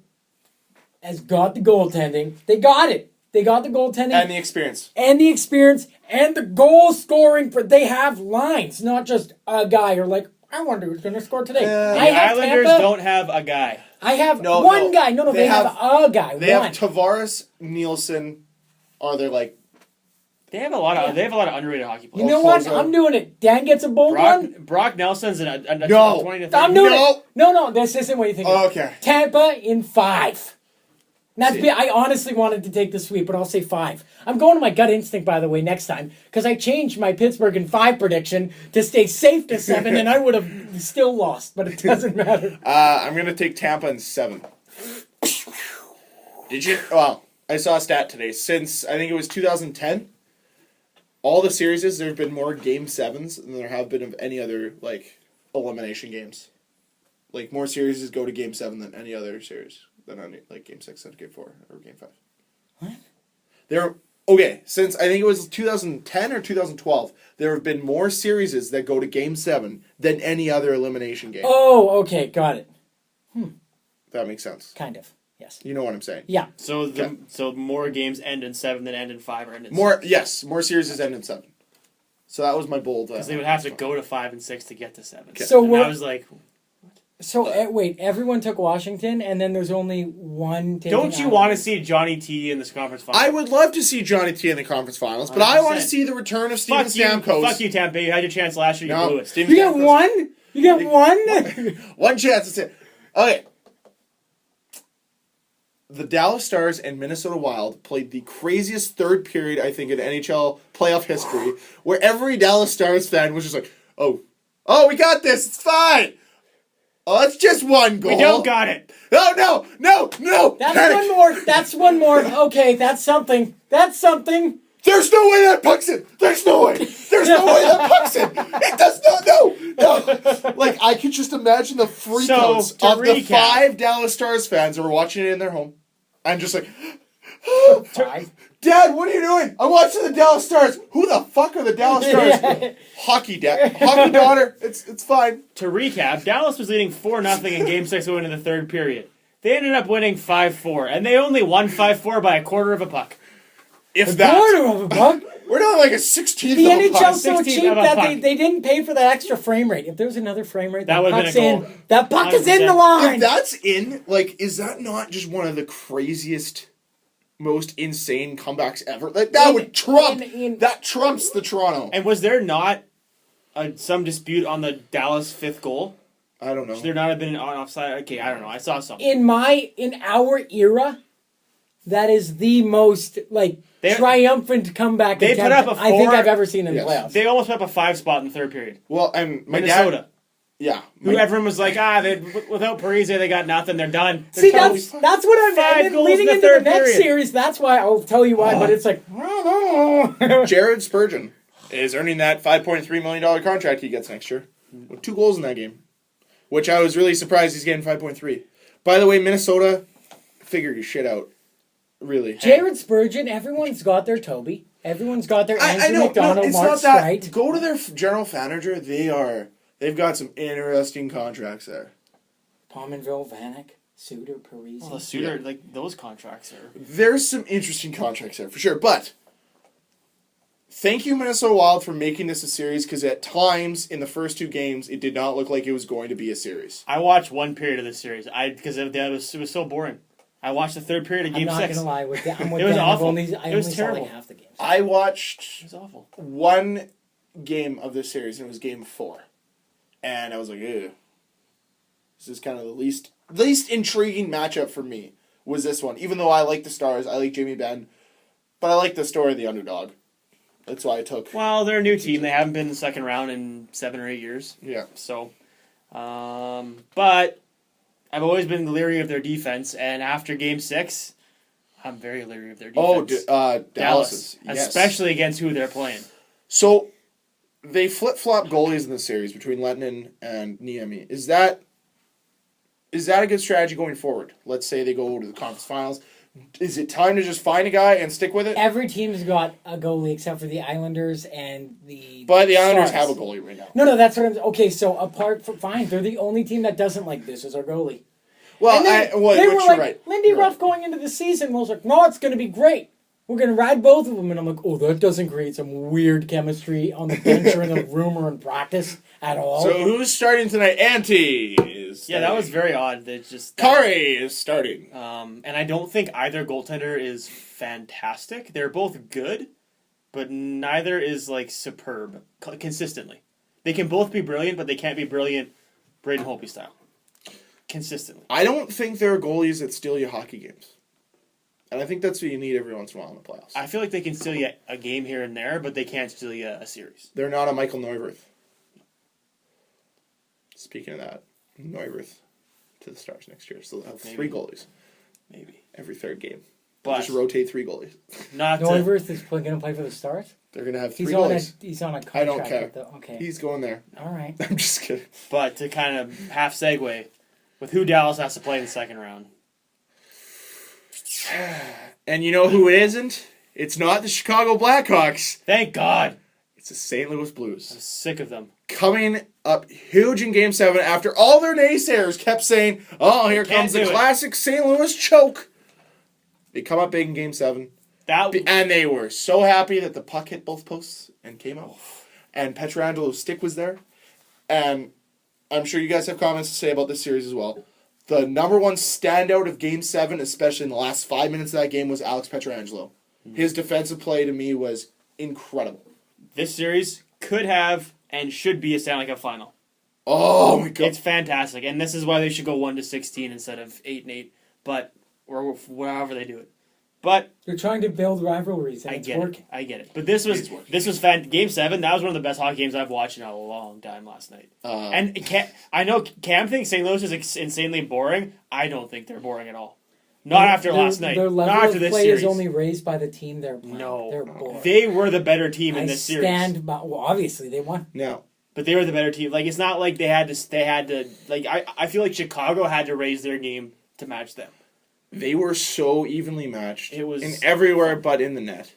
has got the goaltending. They got it. They got the goaltending And the experience. and the experience and the goal scoring. They have lines, not just a guy. You're I wonder who's gonna score today. The I have Islanders Tampa. don't have a guy. I have No, one no. guy. No, they have a guy. They one. have Tavares, Nielsen, Are there like They have a lot of underrated hockey players. You know what? Closer. I'm doing it. Dan gets a bold one. Brock Nelson's a No. 20 to 30. I'm doing No. it. No, this isn't what you think. Okay. Tampa in 5. I honestly wanted to take the sweep, but I'll say 5. I'm going to my gut instinct, by the way, next time, because I changed my Pittsburgh in 5 prediction to stay safe to 7, and I would have still lost, but it doesn't matter. I'm gonna take Tampa in 7. Did you? Well, I saw a stat today. Since I think it was 2010, all the series there have been more Game 7s than there have been of any other like elimination games. Like more series go to Game 7 than any other series. Than on like Game 6 and Game 4 or Game 5. What? Since I think it was 2010 or 2012, there have been more series that go to Game 7 than any other elimination game. Oh, okay, got it. That makes sense. Kind of, yes. You know what I'm saying. Yeah. So more games end in 7 than end in 5 or end in 6. More series end in 7. So that was my bold. Because they would have to go to 5 and 6 to get to 7. So and I was like, So wait, everyone took Washington, and then there's only one. don't you want to see Johnny T in this conference final? I would love to see Johnny T in the conference finals, but I want to see the return of Steven Stamkos. Fuck you, Tampa. You had your chance last year. You blew it. You get one. You get one. One chance. That's it. Okay. The Dallas Stars and Minnesota Wild played the craziest third period, I think, in NHL playoff history, where every Dallas Stars fan was just like, oh, we got this. It's fine. Oh, it's just one goal. We don't got it. No. That's Panic. one more. That's one more. Okay, that's something. That's something. There's no way that puck's in. There's no way that puck's in. It does not. No. Like, I could just imagine the freakouts of the 5 Dallas Stars fans who were watching it in their home. I'm just like, Dad, what are you doing? I'm watching the Dallas Stars. Who the fuck are the Dallas Stars? Hockey daughter. It's fine. To recap, Dallas was leading 4-0 in Game 6 going into the third period. They ended up winning 5-4, and they only won 5-4 by a quarter of a puck. If that. Quarter of a buck. We're not like a 16th The of a puck. NHL's so 16th cheap of a that puck. they didn't pay for that extra frame rate. If there was another frame rate, That that would've puck's been a goal. in. That puck is in the 100%. line. If that's in, like, is that not just one of the craziest, most insane comebacks ever? Like, that would trump. That trumps the Toronto. And was there not some dispute on the Dallas 5th goal? I don't know. Should there not have been an offside? Okay, I don't know. I saw something. In our era, that is the most triumphant comeback they attempt put up a I think 4 I've ever seen in the Yes. playoffs. They almost put up a 5 spot in the third period. Well, and my Minnesota. dad. Yeah. Who everyone was like, without Parise, they got nothing. They're done. They're See, toast. that's what I'm 5 and goals leading in the into the third next period. series. That's why I'll tell you why. But it's like, Jared Spurgeon is earning that $5.3 million contract he gets next year with 2 goals in that game, which I was really surprised he's getting 5.3. By the way, Minnesota, figure your shit out. Really. Jared Spurgeon. Everyone's got their Toby. Everyone's got their Andrew McDonald, it's Mark not that. Streit. Go to their general manager. They've got some interesting contracts there. Pominville, Vanek, Suter, Parise. Well, the Suter, those contracts are. There's some interesting contracts there for sure, but thank you, Minnesota Wild, for making this a series, because at times in the first 2 games, it did not look like it was going to be a series. I watched one period of this series because it was so boring. I watched the third period of Game 6. I'm not going to lie. I'm with It was Dan. awful. I It only was saw terrible. like half the games. I watched It was awful. one game of this series, and it was Game 4. And I was like, ew. This is kind of the least intriguing matchup for me, was this one. Even though I like the Stars, I like Jamie Benn, but I like the story of the underdog. That's why I took... Well, they're a new team. They haven't been in the second round in 7 or 8 years. Yeah. So, but I've always been leery of their defense, and after Game 6, I'm very leery of their defense. Dallas. Yes. Especially against who they're playing. So, they flip-flop goalies in the series between Lettinen and Niemi. Is that a good strategy going forward? Let's say they go to the conference finals. Is it time to just find a guy and stick with it? Every team's got a goalie except for the Islanders and the But the Islanders Stars. have a goalie right now. No, that's what I'm... Okay, so apart from... Fine, they're the only team that doesn't like this as our goalie. Well, And then they were like, right. Lindy You're Ruff right. going into the season was like, no, it's going to be great. We're going to ride both of them. And I'm like, oh, that doesn't create some weird chemistry on the bench or in the room or in practice. at all. So who's starting tonight? Auntie is Yeah, that was very odd. It's just Kari is starting. and I don't think either goaltender is fantastic. They're both good, but neither is like superb consistently. They can both be brilliant, but they can't be brilliant Braden Holtby style consistently. I don't think there are goalies that steal you hockey games. And I think that's what you need every once in a while in the playoffs. I feel like they can steal you a game here and there, but they can't steal you a series. They're not a Michael Neuwirth. Speaking of that, Neuwirth to the Stars next year. So they'll have 3 goalies. Maybe. Every third game. But just rotate 3 goalies. Not Neuwirth is going to play for the Stars? They're going to have 3 He's goalies. He's on a contract. I don't care. Okay. He's going there. All right. I'm just kidding. But to kind of half segue with who Dallas has to play in the second round. And you know who it isn't? It's not the Chicago Blackhawks. Thank God. It's the St. Louis I'm Blues. sick of them. Coming up huge in Game 7 after all their naysayers kept saying, oh, here comes the do it. classic St. Louis choke. They come up big in Game 7. And they were so happy that the puck hit both posts and came out. And Pietrangelo's stick was there. And I'm sure you guys have comments to say about this series as well. The number one standout of Game 7, especially in the last 5 minutes of that game, was Alex Pietrangelo. His defensive play to me was incredible. This series could have and should be a Stanley Cup final. Oh my God. It's fantastic. And this is why they should go 1-16 instead of 8-8. But, or however they do it. But You're trying to build rivalries, and it's working. I get it. But this was Game 7. That was one of the best hockey games I've watched in a long time last night. I know Cam thinks St. Louis is insanely boring. I don't think they're boring at all. Not after last night. Their level Not after of this play series. is only raised by the team they're playing. No, they're boring. They were the better team in this series. Well, obviously they won. No. But they were the better team. Like, it's not like they had to. Like, I feel like Chicago had to raise their game to match them. They were so evenly matched. It was in everywhere but in the net.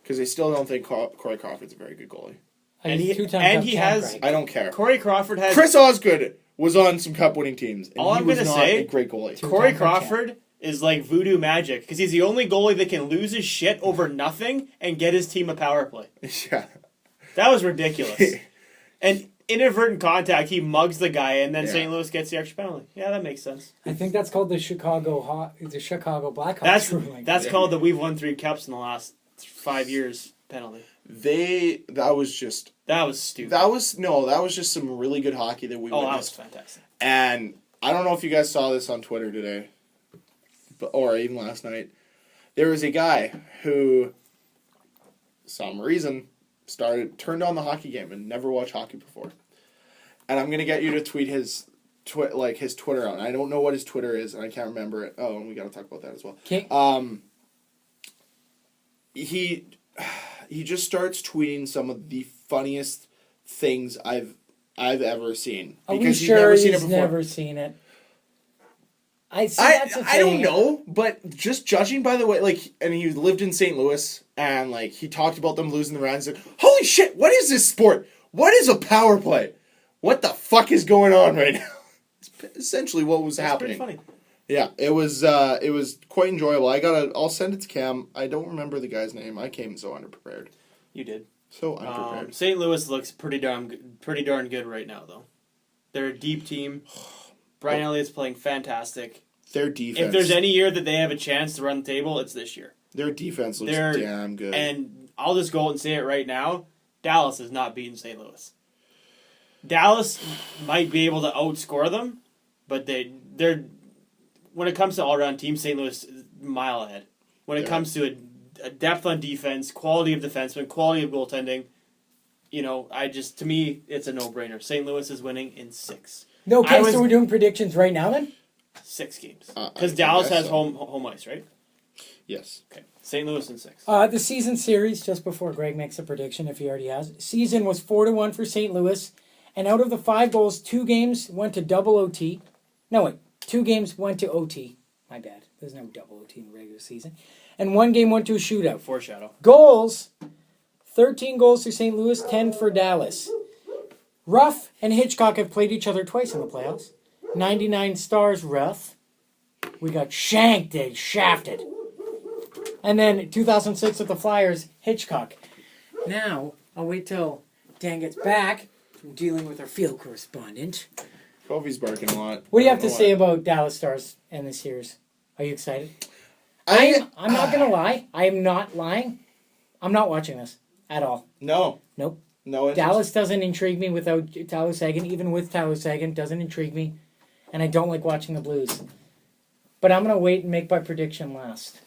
Because they still don't think Corey Crawford's a very good goalie. And he has. I don't care. Corey Crawford has. Chris Osgood was on some cup-winning teams. And All he I'm was gonna not say, a great goalie. Corey Crawford is like voodoo magic because he's the only goalie that can lose his shit over nothing and get his team a power play. Yeah. That was ridiculous. And inadvertent contact, he mugs the guy, and then Yeah. St. Louis gets the extra penalty. Yeah, that makes sense. I think that's called the Chicago Blackhawks ruling. That's called the we've won 3 cups in the last 5 years penalty. That was stupid. That was just some really good hockey that we that was witnessed. fantastic. And I don't know if you guys saw this on Twitter today, or even last night. There was a guy who, some reason, turned on the hockey game and never watched hockey before. And I'm gonna get you to tweet his Twitter out. I don't know what his Twitter is, and I can't remember it. Oh, and we gotta talk about that as well. Okay. He just starts tweeting some of the funniest things I've ever seen. Are because we sure never he's seen it before. never seen it? I don't know, but just judging by the way, and he lived in St. Louis, and he talked about them losing the rounds. Like, holy shit, what is this sport? What is a power play? What the fuck is going on right now? It's essentially what was happening. Pretty funny. Yeah, it was quite enjoyable. I'll send it to Cam. I don't remember the guy's name. I came so underprepared. You did. So unprepared. St. Louis looks pretty darn good right now, though. They're a deep team. Brian Elliott's playing fantastic. Their defense. If there's any year that they have a chance to run the table, it's this year. Their defense looks damn good. And I'll just go and say it right now. Dallas is not beating St. Louis. Dallas might be able to outscore them, but they're when it comes to all-around team, St. Louis is a mile ahead. When it comes to a depth on defense, quality of defensemen, quality of goaltending, to me, it's a no-brainer. St. Louis is winning in 6. Okay, so we're doing predictions right now then? 6 games. Because Dallas has home ice, right? Yes. Okay. St. Louis in 6. The season series, just before Greg makes a prediction, if he already has. Season was 4-1 for St. Louis. And out of the 5 goals, 2 games went to double OT. No, wait. 2 games went to OT. My bad. There's no double OT in the regular season. And 1 game went to a shootout. Foreshadow. Goals. 13 goals to St. Louis, 10 for Dallas. Ruff and Hitchcock have played each other twice in the playoffs. 99 Stars Ruff. We got shafted. And then 2006 with the Flyers, Hitchcock. Now, I'll wait till Dan gets back. from dealing with our field correspondent. Kofi's barking a lot. What do you have to say about Dallas Stars and the series? Are you excited? I'm not going to lie. I am not lying. I'm not watching this at all. No. Nope. No interest. Dallas doesn't intrigue me without Tyler Seguin. Even with Tyler Seguin, doesn't intrigue me. And I don't like watching the Blues. But I'm going to wait and make my prediction last.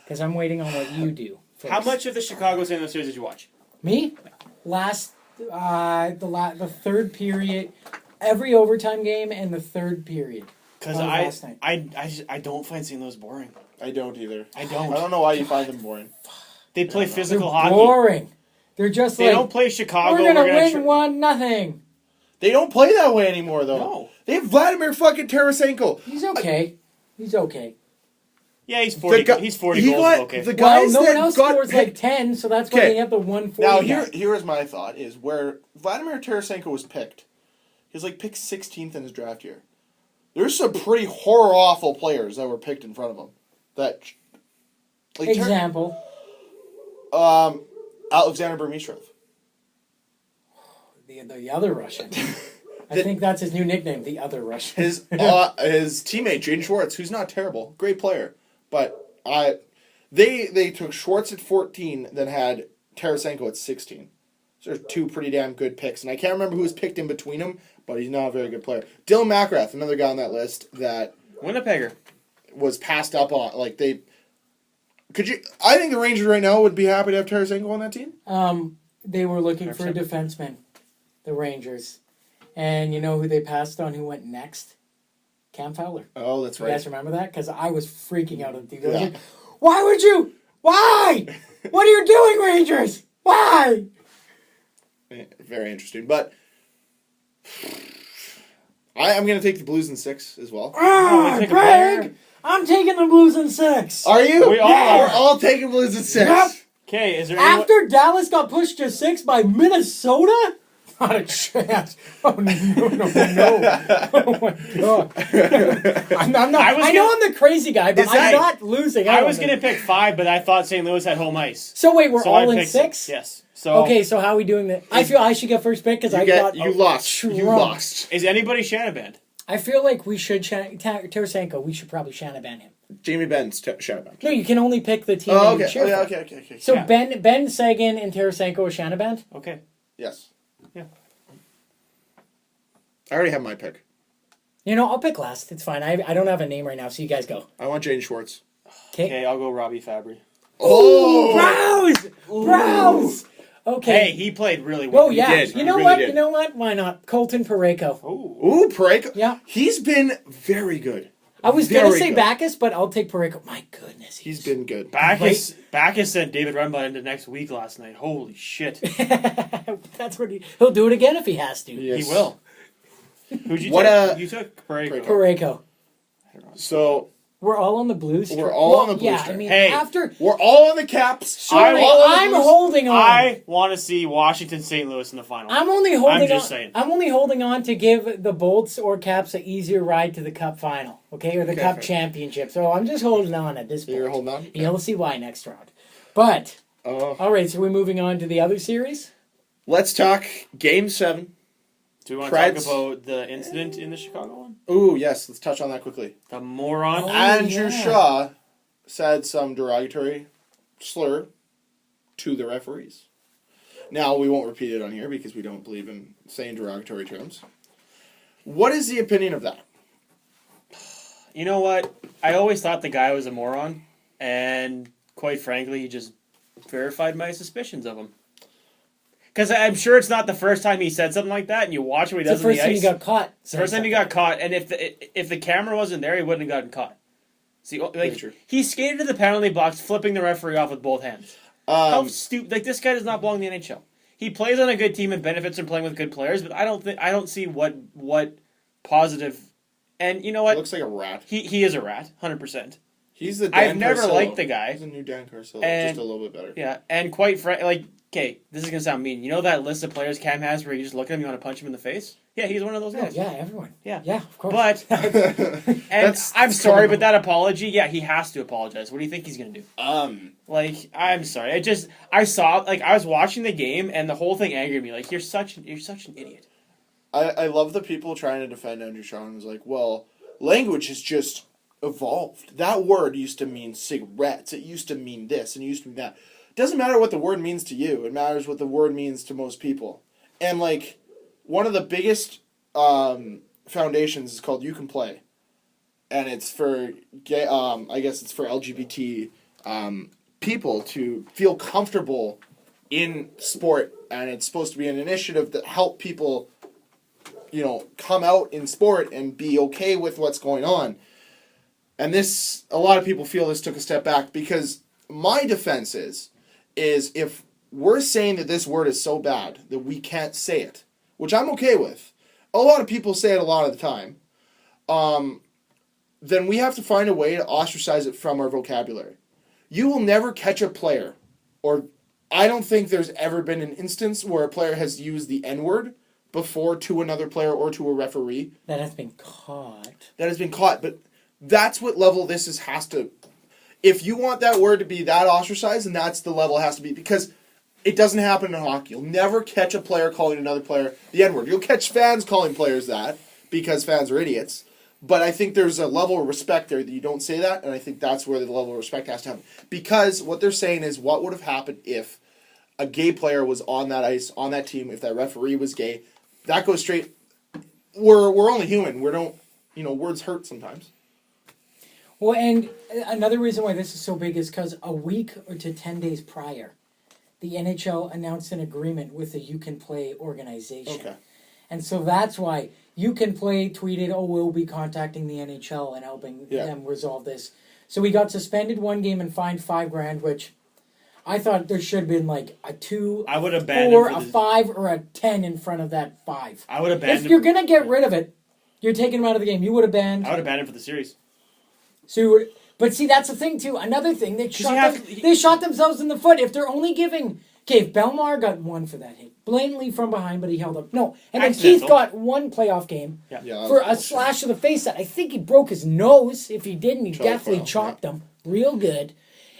Because I'm waiting on what you do first. How much of the Chicago St. Louis series did you watch? Me? The third period, every overtime game and the third period. Because I don't find St. Louis boring. I don't either. I don't. I don't know why you find them boring. They play physical They're hockey. boring. They're just They don't play Chicago. we're gonna win 1-0. They don't play that way anymore, though. No. They have Vladimir fucking Tarasenko. He's okay. He's okay. Yeah, he's 40. He's 40 goals. Got, Okay. The guys no that one else got scores picked, like 10, so that's why Okay. they have the 140. Now, guy. here's my thought, is where Vladimir Tarasenko was picked. He was like picked 16th in his draft year. There's some pretty horror-awful players that were picked in front of him. That, like, Example. Alexander Bermistrov. The other Russian. I think that's his new nickname, the other Russian. His teammate, Jaden Schwartz, who's not terrible, great player. But they took Schwartz at 14, then had Tarasenko at 16. So there's two pretty damn good picks. And I can't remember who was picked in between them, but he's not a very good player. Dylan McGrath, another guy on that list that Winnipegger. was passed up on. Like, they... I think the Rangers right now would be happy to have Tarasenko on that team. They were looking for a 100%. defenseman, the Rangers. And you know who they passed on who went next? Cam Fowler. Oh, that's You right. guys remember that? Because I was freaking out at the Yeah. like, why would you? Why? What are you doing, Rangers? Why? Very interesting. But I'm going to take the Blues in 6 as well. we take a Greg! player. I'm taking the Blues in 6. Are you? We all are. We're all taking Blues in 6. Yep. Okay, is there anyone... After Dallas got pushed to 6 by Minnesota? Not a chance. Oh, no. Oh, my God. I'm not. I know I'm the crazy guy, but I'm not losing. I was going to pick 5, but I thought St. Louis had home ice. So wait, we're So all I in picked 6? Yes. So Okay, so how are we doing that? I feel I should get first pick because You lost. You lost. Is anybody Shanaband? I feel like we should Tarasenko. We should probably Shanaban him. Jamie Ben's Shanaban. No, you can only pick the team. Oh, that you okay. cheer Oh, for. yeah, okay. So Yeah. Ben Sagan and Tarasenko are Shanaban. Okay. Yes. Yeah. I already have my pick. You know, I'll pick last. It's fine. I don't have a name right now, so you guys go. I want Jaden Schwartz. Okay, I'll go Robbie Fabry. Oh! Browse! Okay. Hey, he played really well. Oh, yeah. did. You know He really what? did. You know what? Why not? Colton Parayko. Ooh, Parayko. Yeah. He's been very good. I was going to Very say good. Backus, but I'll take Parayko. My goodness. He's been good. Backus sent David Runbot into next week last night. Holy shit. That's what he'll do it again if he has to. Yes. He will. Who'd you What, take? You took Parayko. Parayko. So, We're all on the Blues. We're all on the Blues Yeah, train. I mean, Hey. after... we're all on the Caps. Sorry, all on the I'm Blues. holding on. I want to see Washington St. Louis in the final. I'm only holding I'm just on. saying. I'm only holding on to give the Bolts or Caps an easier ride to the Cup final, okay, or the Cup fair. championship. So I'm just holding on at this point. You're holding on? You'll see why next round. But Oh. all right, so we're moving on to the other series. Let's talk Game 7. Do we want to Preds. talk about the incident in the Chicago one? Ooh, yes. Let's touch on that quickly. The moron. Oh. Andrew yeah. Shaw said some derogatory slur to the referees. Now, we won't repeat it on here because we don't believe in saying derogatory terms. What is the opinion of that? You know what? I always thought the guy was a moron, and quite frankly, he just verified my suspicions of him. Because I'm sure it's not the first time he said something like that, and you watch what he It's does the on first the time ice. he got caught. It's the first time he got caught, and if the camera wasn't there, he wouldn't have gotten caught. See, like true. he skated to the penalty box, flipping the referee off with both hands. How stupid! Like this guy does not belong in the NHL. He plays on a good team and benefits from playing with good players, but I don't see what positive. And you know what? Looks like a rat. He is a rat, 100%. He's the I've Dan never Carcillo. liked the guy. He's a new Dan Carcillo, And- just a little bit better. Yeah, and quite frankly, okay, this is gonna sound mean. You know that list of players Cam has where you just look at him, you want to punch him in the face? Yeah, he's one of those Oh, guys. yeah, everyone. Yeah. Yeah, of course. But and That's I'm sorry, common. but that apology, yeah, he has to apologize. What do you think he's gonna do? Like, I'm sorry. I was watching the game and the whole thing angered me. Like, you're such an idiot. I love the people trying to defend Andrew Shaw and was like, well, language has just evolved. That word used to mean cigarettes. It used to mean this and it used to mean that. It doesn't matter what the word means to you. It matters what the word means to most people. And like one of the biggest foundations is called You Can Play. And it's for gay, I guess it's for LGBT people to feel comfortable in sport, and it's supposed to be an initiative that help people, come out in sport and be okay with what's going on. And this, a lot of people feel this took a step back because my defense is if we're saying that this word is so bad that we can't say it, which I'm okay with, a lot of people say it a lot of the time, then we have to find a way to ostracize it from our vocabulary. You will never catch a player, or I don't think there's ever been an instance where a player has used the N-word before to another player or to a referee. That has been caught. But that's what level this has to... If you want that word to be that ostracized, then that's the level it has to be, because it doesn't happen in hockey. You'll never catch a player calling another player the N-word. You'll catch fans calling players that, because fans are idiots. But I think there's a level of respect there that you don't say that, and I think that's where the level of respect has to happen. Because what they're saying is what would have happened if a gay player was on that ice, on that team, if that referee was gay. That goes straight... We're only human. We don't... words hurt sometimes. Well, and another reason why this is so big is because a week or to 10 days prior, the NHL announced an agreement with the You Can Play organization. Okay. And so that's why You Can Play tweeted, we'll be contacting the NHL and helping them resolve this. So we got suspended one game and fined $5,000, which I thought there should have been like a 2, I would have or a 5, or a 10 in front of that 5. I would have banned If you're going to get rid of it, you're taking him out of the game. You would have banned... I would have banned him for the series. So, but see, that's the thing too. Another thing, they shot themselves in the foot. If they're only giving... Okay, if Belmar got 1 for that hit, blatantly from behind, but he held up. No, and then Keith got 1 playoff game for a slash to the face that I think he broke his nose. If he didn't, he definitely chopped him real good.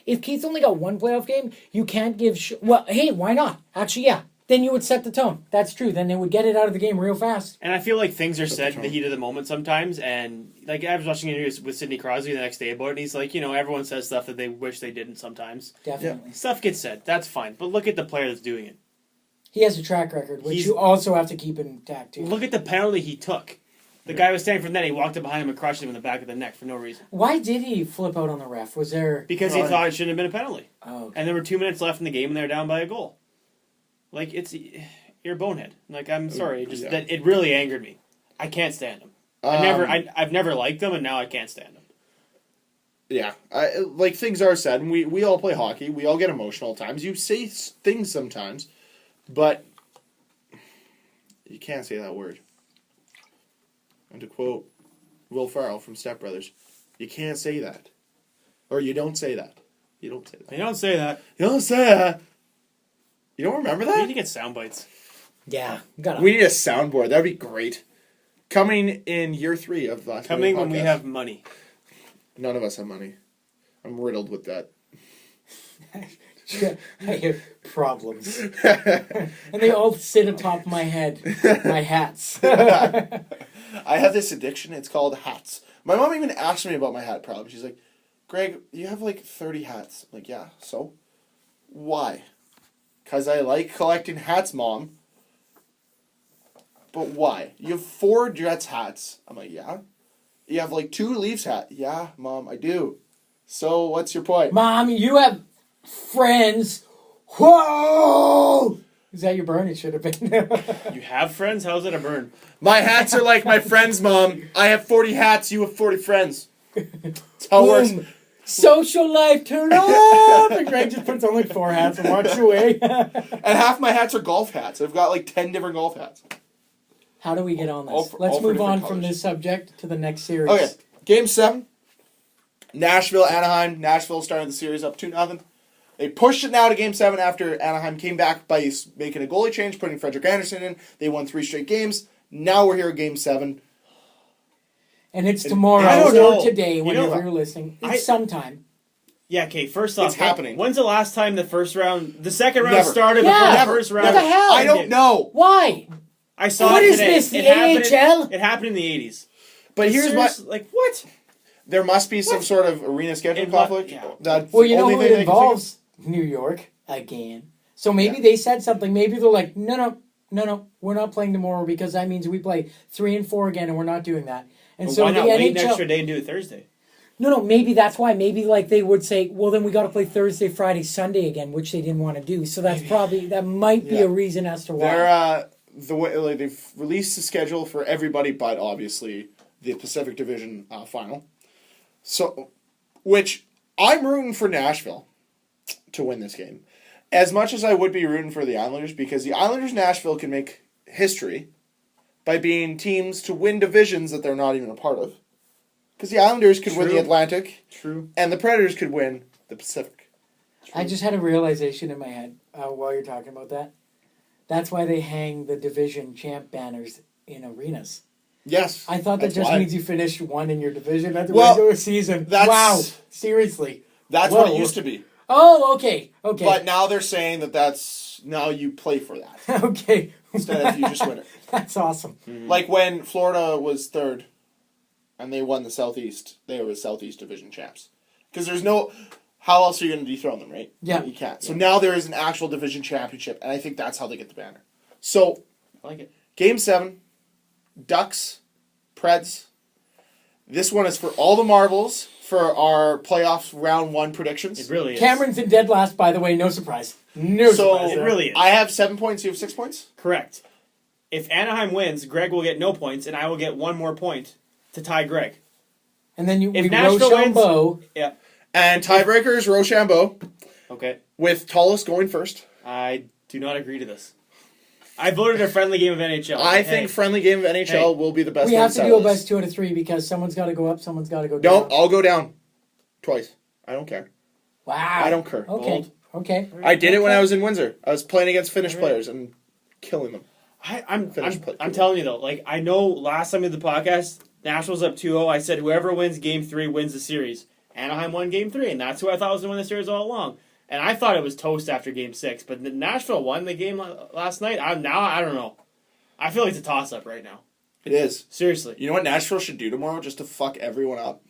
If Keith only got 1 playoff game, you can't give... well, hey, why not? Actually, yeah. Then you would set the tone. That's true. Then they would get it out of the game real fast. And I feel like things are said in the heat of the moment sometimes. And like I was watching interviews with Sidney Crosby the next day about it, and he's like, everyone says stuff that they wish they didn't sometimes. Definitely. Stuff gets said. That's fine. But look at the player that's doing it. He has a track record, which you also have to keep intact too. Look at the penalty he took. The guy was standing from net. He walked up behind him and crushed him in the back of the neck for no reason. Why did he flip out on the ref? Was there... Because he thought it shouldn't have been a penalty. Oh, okay. And there were 2 minutes left in the game, and they were down by a goal. Like, you're a bonehead. Like, I'm sorry. That it really angered me. I can't stand him. I've never liked them, and now I can't stand them. Yeah. Things are said, and we all play hockey. We all get emotional at times. You say things sometimes, but you can't say that word. And to quote Will Ferrell from Step Brothers, you can't say that. Or you don't say that. You don't say that. You don't say that. You don't say that. You don't remember that? We need to get sound bites. Yeah. We need a soundboard. That would be great. Coming in year 3 of the Coming when we have money. None of us have money. I'm riddled with that. I have problems. And they all sit atop my head. My hats. I have this addiction. It's called hats. My mom even asked me about my hat problem. She's like, Greg, you have like 30 hats. I'm like, yeah, so? Why? Because I like collecting hats, Mom. But why? You have 4 Jets hats. I'm like, yeah. You have like 2 Leafs hats. Yeah, Mom, I do. So what's your point? Mom, you have friends. Whoa! Is that your burn? It should have been. You have friends? How's that a burn? My hats are like my friends, Mom. I have 40 hats. You have 40 friends. That's how it works. Social life, turn up! And Greg just puts on like 4 hats and walks away. And half my hats are golf hats. I've got like 10 different golf hats. How do we get on this? Let's move on from this subject to the next series. Okay, Game 7. Nashville, Anaheim. Nashville started the series up 2-0. They pushed it now to Game 7 after Anaheim came back by making a goalie change, putting Frederik Andersen in. They won 3 straight games. Now we're here at Game 7. And it's tomorrow or today whenever you're listening. It's sometime. Yeah, okay, first off, it's happening. When's the last time the second round never. started before the never. first round? What the hell? I don't know. Why? I saw What it is today. this, the It AHL? It happened in the 80s. But here's what. Like, what? There must be some sort of arena scheduling conflict. Yeah. That's Well, the you know only who thing it they can think of. involves? New York again. So maybe they said something. Maybe they're like, no, we're not playing tomorrow because that means we play 3 and 4 again, and we're not doing that. And Well, so why the not wait an NHL extra day and do it Thursday? No, maybe that's why. Maybe like they would say, well, then we got to play Thursday, Friday, Sunday again, which they didn't want to do. So that's probably that might be a reason as to why. They're the way like they've released the schedule for everybody, but obviously the Pacific Division final. So, which I'm rooting for Nashville to win this game, as much as I would be rooting for the Islanders, because the Islanders Nashville can make history by being teams to win divisions that they're not even a part of. Because the Islanders could win the Atlantic. True. And the Predators could win the Pacific. I just had a realization in my head while you're talking about that. That's why they hang the division champ banners in arenas. Yes. I thought that that's just why. means you finished one in your division at the Well, regular season. that's- Wow. Seriously. That's Whoa. what it used to be. Oh, okay. Okay. But now they're saying that's now you play for that okay. instead of you just win it. That's awesome. Like when Florida was third and they won the Southeast, they were Southeast Division champs. Because there's no... How else are you going to dethrone them, right? Yeah. You can't. So now there is an actual division championship, and I think that's how they get the banner. So, I like it. Game 7, Ducks, Preds. This one is for all the marbles for our playoffs round 1 predictions. It really is. Cameron's in dead last, by the way. No surprise. No surprise. It there. really is. I have 7 points, you have 6 points? Correct. If Anaheim wins, Greg will get no points, and I will get one more point to tie Greg. And then If we Nashville wins- Rochambeau. Yeah. And tiebreaker is Rochambeau, Okay. with Tallest going first. I do not agree to this. I voted a friendly game of NHL. I think friendly game of NHL will be the best We one have to settle do a this. best 2 out of 3 because someone's got to go up, someone's got to go No, down. I'll go down. Twice. I don't care. Wow. I don't care. Okay. Bold. Okay. I did it when I was in Windsor. I was playing against Finnish players and killing them. I'm Finish play. telling you though, like I know last time we did the podcast, Nashville's up 2-0. I said whoever wins game 3 wins the series. Anaheim won game 3, and that's who I thought was going to win the series all along. And I thought it was toast after game 6, but Nashville won the game last night. I don't know. I feel like it's a toss-up right now. It is. Seriously. You know what Nashville should do tomorrow just to fuck everyone up?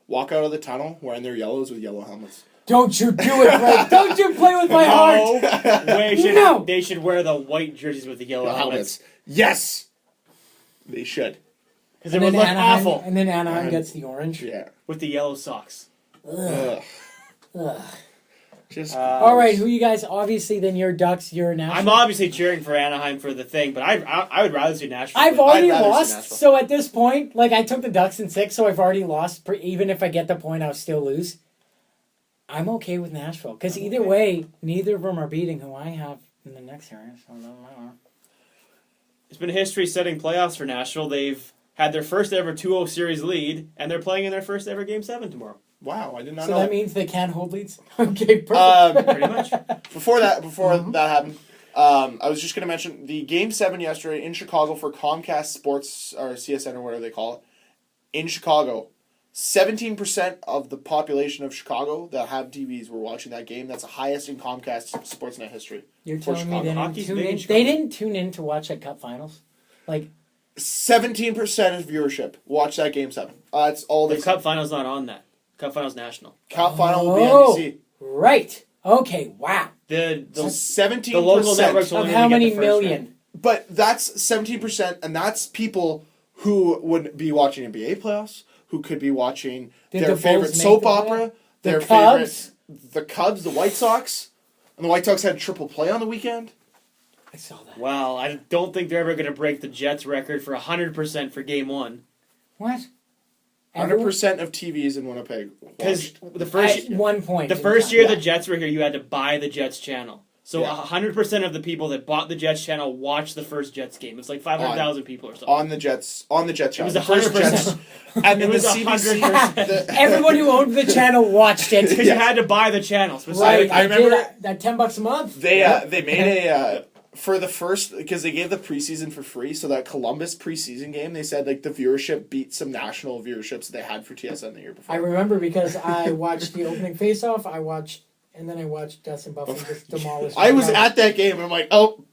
Walk out of the tunnel wearing their yellows with yellow helmets. Don't you do it, Greg. Don't you play with my heart. No. They should wear the white jerseys with the yellow helmets. Yes! They should. Because it would look awful. And then Anaheim gets the orange. Yeah. With the yellow socks. Ugh. Ugh. Just. All right, who you guys? Obviously, then you're Ducks, you're Nashville. I'm obviously cheering for Anaheim for the thing, but I would rather see Nashville. I've win. already I'd rather see lost, Nashville. so at this point, like I took the Ducks in 6, so I've already lost. Even if I get the point, I'll still lose. I'm okay with Nashville because either way, neither of them are beating who I have in the next series. So it doesn't matter. It's been a history-setting playoffs for Nashville. They've had their first ever 2-0 series lead, and they're playing in their first ever Game 7 tomorrow. Wow, I did not So know that means they can't hold leads. Okay, perfect. Pretty much. Before that happened, I was just going to mention the Game 7 yesterday in Chicago for Comcast Sports, or CSN or whatever they call it, in Chicago. 17% of the population of Chicago that have TVs were watching that game. That's the highest in Comcast Sportsnet history. You're for telling me Chicago. they didn't Hockey's tune big in in? Chicago. They didn't tune in to watch at Cup Finals? Like, 17% of viewership watched that Game 7. That's all The they Cup Final's not on that. Cup Final's national. Cup Final will be oh, NBC. right. Okay, wow. The So 17%. the local networks will Of only how get many the first million? round. But that's 17%, and that's people who would be watching NBA playoffs, who could be watching Did their the favorite Bulls make soap the opera, playoff? their The Cubs? favorite, the Cubs, the White Sox, and the White Sox had triple play on the weekend. I saw that. Well, I don't think they're ever going to break the Jets record for 100% for Game 1. What? 100% of TVs in Winnipeg Because watched. the first At one point. the in first time. year Yeah. the Jets were here, you had to buy the Jets channel. So Yeah. 100% of the people that bought the Jets channel watched the first Jets game. It's like 500,000 people or something. on the Jets channel. was The first 100%. Jets, and then It was the CBC. 100%. Everyone who owned the channel watched it. Because you had to buy the channel Right, specifically. I remember- that $10 a month. They made a for the first, because they gave the preseason for free, so that Columbus preseason game, they said like the viewership beat some national viewerships they had for TSN the year before. I remember because I watched the opening face-off. And then I watched Dustin Buffalo just demolish. I was at that game and I'm like, oh,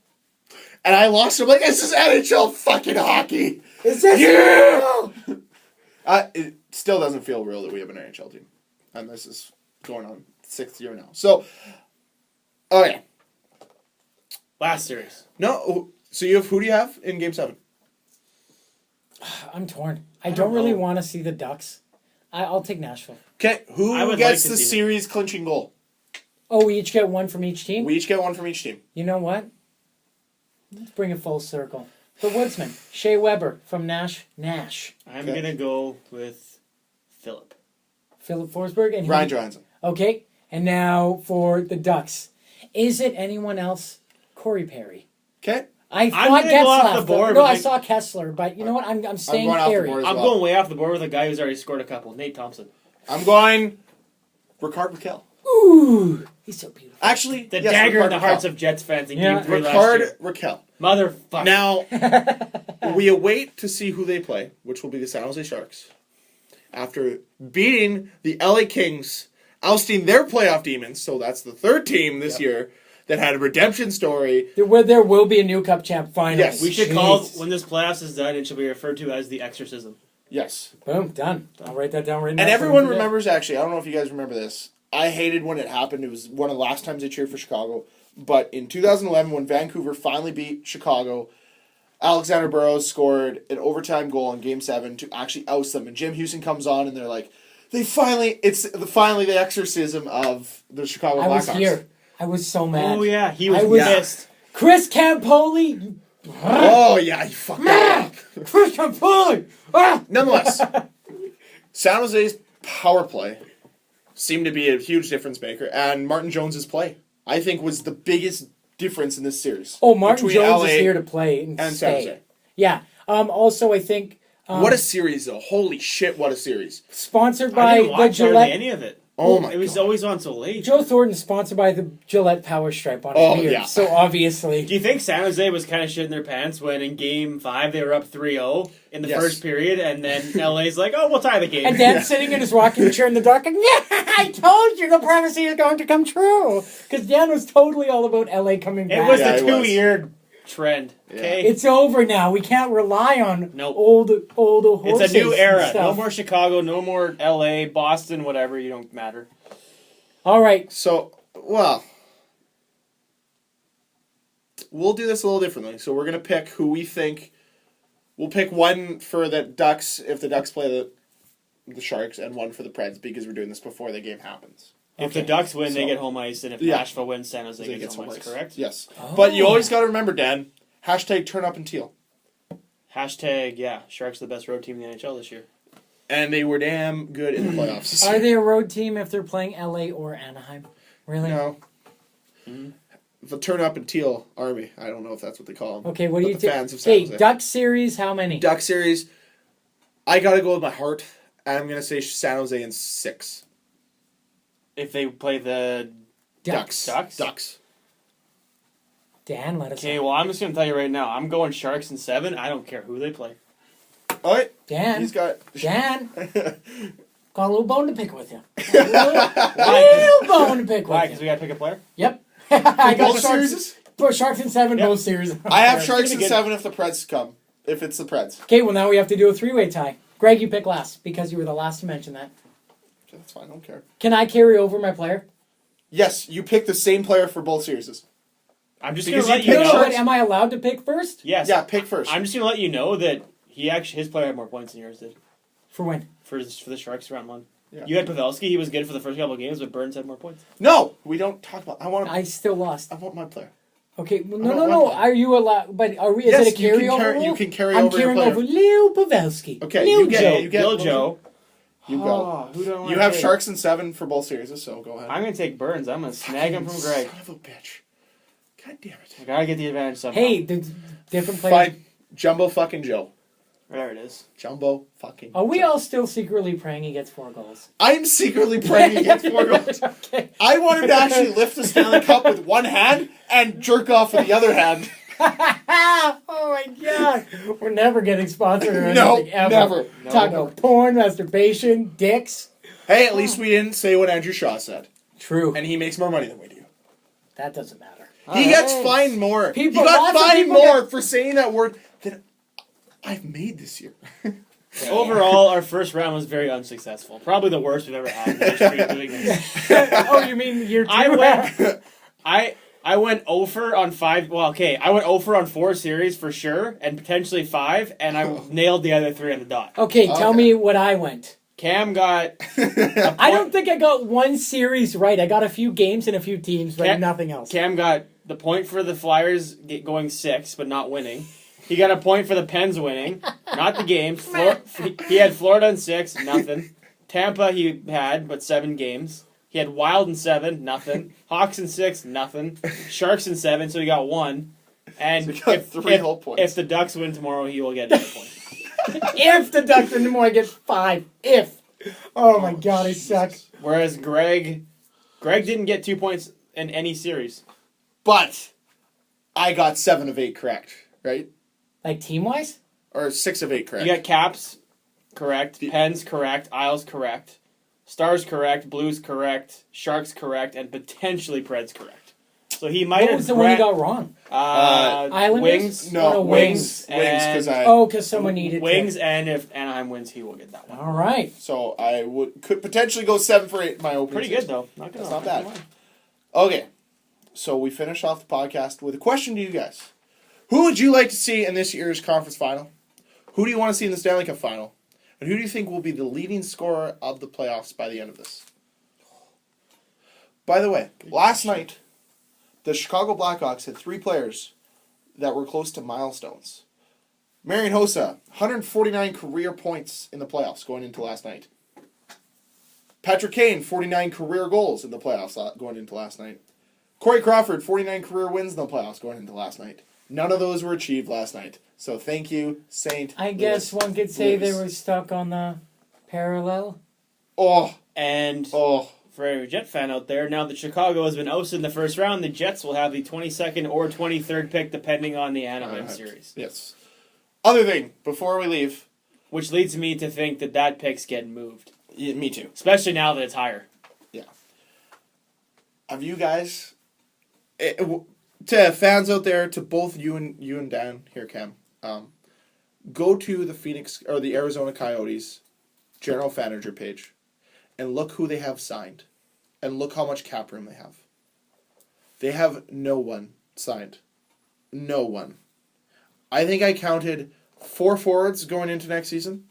And I lost. I'm like, this is NHL fucking hockey. Is this Yeah! It still doesn't feel real that we have an NHL team. And this is going on 6th year now. So, okay. Last series. No, so who do you have in Game 7? I'm torn. I don't really want to see the Ducks. I'll take Nashville. Okay, who I would gets like to the see series clinching goal? Oh, we each get one from each team? We each get one from each team. You know what? Let's bring it full circle. The Woodsman, Shea Weber from Nash. I'm going to go with Philip. Philip Forsberg. And Ryan Johansson. Okay, and now for the Ducks. Is it anyone else? Corey Perry. Okay. I I'm thought gonna go off Getzlaf. the board No, with I a- saw Kessler, but you know what? I'm staying going off the Perry. board. I'm well. going way off the board with a guy who's already scored a couple. Nate Thompson. I'm going Ricard Raquel. Ooh, he's so beautiful. Actually, The yes, dagger in Ricard the hearts Raquel. of Jets fans in Yeah. Game 3 last Ricard year. Raquel. Motherfucker. Now, we await to see who they play, which will be the San Jose Sharks. After beating the LA Kings, ousting their playoff demons, so that's the third team this year that had a redemption story. There will be a new Cup champ finally. Yes. we should call, when this playoffs is done, it should be referred to as the exorcism. Yes. Boom, done. I'll write that down right now. And everyone remembers, actually, I don't know if you guys remember this. I hated when it happened. It was one of the last times I cheered for Chicago. But in 2011, when Vancouver finally beat Chicago, Alexander Burrows scored an overtime goal in Game 7 to actually oust them. And Jim Houston comes on, and they're like, it's finally the exorcism of the Chicago I was Blackhawks. here. I was so mad. Oh, yeah. He was, I was- pissed. Chris Campoli. Oh, yeah, you fucked that up. Chris Campoli. Ah! Nonetheless, San Jose's power play seemed to be a huge difference maker, and Martin Jones's play, I think, was the biggest difference in this series. Oh, Martin between Jones LA is here to play and and San stay. Jose. Yeah. Also, I think What a series, though. Holy shit, what a series. sponsored I by didn't the watch hardly Gillette. any of it. Oh, my It was God. always on so late. Joe Thornton sponsored by the Gillette Power Stripe on his Oh, beard. yeah. So obviously. Do you think San Jose was kind of shitting their pants when in Game 5 they were up 3-0 in the Yes. first period, and then LA's like, oh, we'll tie the game. And Dan's sitting in his rocking chair in the dark and, yeah, I told you the prophecy is going to come true. Because Dan was totally all about LA coming back. It was Yeah, the it was. 2-year trend. Okay, It's over now. We can't rely on Nope. old horses. it's a new and era. No stuff. more Chicago, no more LA, Boston, whatever. You don't matter. All right. So, well, we'll do this a little differently. So we're going to pick who we think. We'll pick one for the Ducks if the Ducks play the Sharks, and one for the Preds because we're doing this before the game happens. If Okay. the Ducks win, they So- get home ice, and if Yeah. Nashville wins, San Jose They gets get home ice, some correct? Yes. Oh. But you always got to remember, Dan, hashtag turn up and teal. Hashtag, yeah, Sharks the best road team in the NHL this year. And they were damn good in the playoffs. this Are year. they a road team if they're playing LA or Anaheim? Really? No. Mm-hmm. The turn up and teal army. I don't know if that's what they call them. Okay, what do But you the think? fans of San Okay, Jose. Duck series, how many? Duck series, I got to go with my heart. And I'm going to say San Jose in 6. If they play the Ducks. Ducks? Dan, let us Okay, know. well, I'm just going to tell you right now. I'm going Sharks in 7. I don't care who they play. All right. Dan, He's got... Dan, got a little bone to pick with you. Why? Little bone to pick Why? with Because you. we got to pick a player? Yep. I got Both Sharks. series? Sharks in 7, Yep. both series. I have Yeah, Sharks it's in gonna 7 if the Preds come. If it's the Preds. Okay, well now we have to do a three-way tie. Greg, you pick last because you were the last to mention that. Okay, that's fine. I don't care. Can I carry over my player? Yes, you pick the same player for both series. I'm just going Because to let you you pick know. Sharks- But am I allowed to pick first? Yes. Yeah, pick first. I'm just going to let you know that his player had more points than yours did. For when? For the Sharks round 1. Yeah. You had Pavelski. He was good for the first couple of games, but Burns had more points. No, we don't talk about... I I still lost. want my player. Okay, well, I no. don't want that. Are you allowed? But are we? Is Yes, it a you can carryover? carry- you rule? can carry I'm over your carrying player. over Leo Pavelski. Okay, Leo you get Joe. it. You get Bill it. Joe. You go. Oh, who do I want You to have take? Sharks in 7 for both series, so go ahead. I'm going to take Burns. I'm going to snag him from Greg. Son of a bitch. God damn it. I got to get the advantage somehow. Hey, the different players. Fine. Jumbo fucking Joe. There it is. Jumbo fucking Are we Joe. all still secretly praying he gets 4 goals? I'm secretly praying he gets 4 goals. Okay. I want him to actually lift the Stanley Cup with one hand and jerk off with the other hand. Oh my god. We're never getting sponsored or No, anything ever. never. Talk about porn, masturbation, dicks. Hey, at least we didn't say what Andrew Shaw said. True. And he makes more money than we do. That doesn't matter. He gets fined more. People- he got lots of fined people more for saying that word than I've made this year. Overall, our first round was very unsuccessful. Probably the worst we've ever had in the history of doing this. Oh, you mean year 2? I went over on 5. Well, okay, I went over on 4 series for sure, and potentially 5, and I nailed the other 3 on the dot. Okay, tell me what I went. Cam got. I don't think I got one series right. I got a few games and a few teams, but nothing else. Cam got the point for the Flyers going 6, but not winning. He got a point for the Pens winning, not the games. He had Florida in 6, nothing. Tampa he had, but 7 games. He had Wild in 7, nothing. Hawks in 6, nothing. Sharks in 7, so he got 1. And So he got 3 whole points. If the Ducks win tomorrow, he will get another point. If the Ducks win tomorrow, I get 5. If. Oh my God, I suck. Whereas Greg didn't get 2 points in any series. But I got 7 of 8 correct, right? Like team-wise? Or 6 of 8 correct. You got Caps correct, Pens correct, Isles correct, Stars correct, Blues correct, Sharks correct, and potentially Preds correct. So he might What have. was the one you got wrong? Islanders? Wings. No, Wings. Wings, because because someone needed Wings, and if Anaheim wins, he will get that one. All right. So I could potentially go 7 for 8 in my opening. Pretty good though. That's not bad. Okay, so we finish off the podcast with a question to you guys. Who would you like to see in this year's conference final? Who do you want to see in the Stanley Cup final? And who do you think will be the leading scorer of the playoffs by the end of this? By the way, last night, the Chicago Blackhawks had 3 players that were close to milestones. Marian Hossa, 149 career points in the playoffs going into last night. Patrick Kane, 49 career goals in the playoffs going into last night. Corey Crawford, 49 career wins in the playoffs going into last night. None of those were achieved last night. So thank you, St. I guess one could say they were stuck on the parallel. And for every Jet fan out there, now that Chicago has been ousted in the first round, the Jets will have the 22nd or 23rd pick, depending on the Anaheim series. Yes. Other thing, before we leave. Which leads me to think that pick's getting moved. Yeah, me too. Especially now that it's higher. Yeah. Have you guys... to fans out there, to both you and Dan here, Cam, go to the Phoenix or the Arizona Coyotes general manager page and look who they have signed, and look how much cap room they have. They have no one signed, no one. I think I counted 4 forwards going into next season,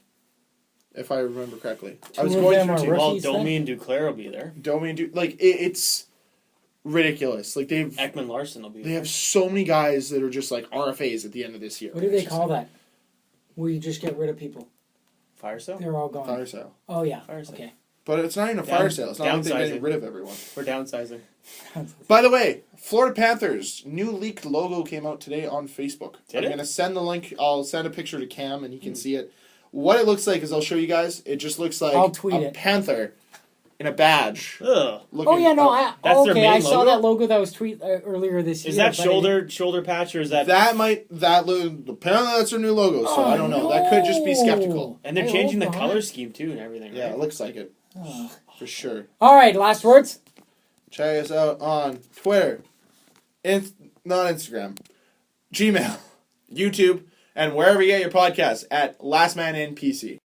if I remember correctly. I was going through 2. Well, Domi and Duclair will be there. It's ridiculous. Like Ekman Larson will be there. They have so many guys that are just like RFAs at the end of this year. What do they call that? Where you just get rid of people? Fire sale? They're all gone. Fire sale. Oh, yeah. Fire sale. Okay. But it's not even a fire sale. It's not like they're getting rid of everyone. We're downsizing. By the way, Florida Panthers new leaked logo came out today on Facebook. I'm going to send the link. I'll send a picture to Cam and he can see it. What it looks like is I'll show you guys. It just looks like I'll tweet a panther in a badge. Ugh. Oh yeah, no, their main I saw logo? that logo that was tweeted earlier this year. Is that shoulder patch or is that... Apparently that's their new logo, so I don't know. That could just be skeptical. And they're changing the color scheme too and everything, right? Yeah, it looks like it. For sure. All right, last words? Check us out on Twitter, not Instagram, Gmail, YouTube, and wherever you get your podcasts at Last Man In PC.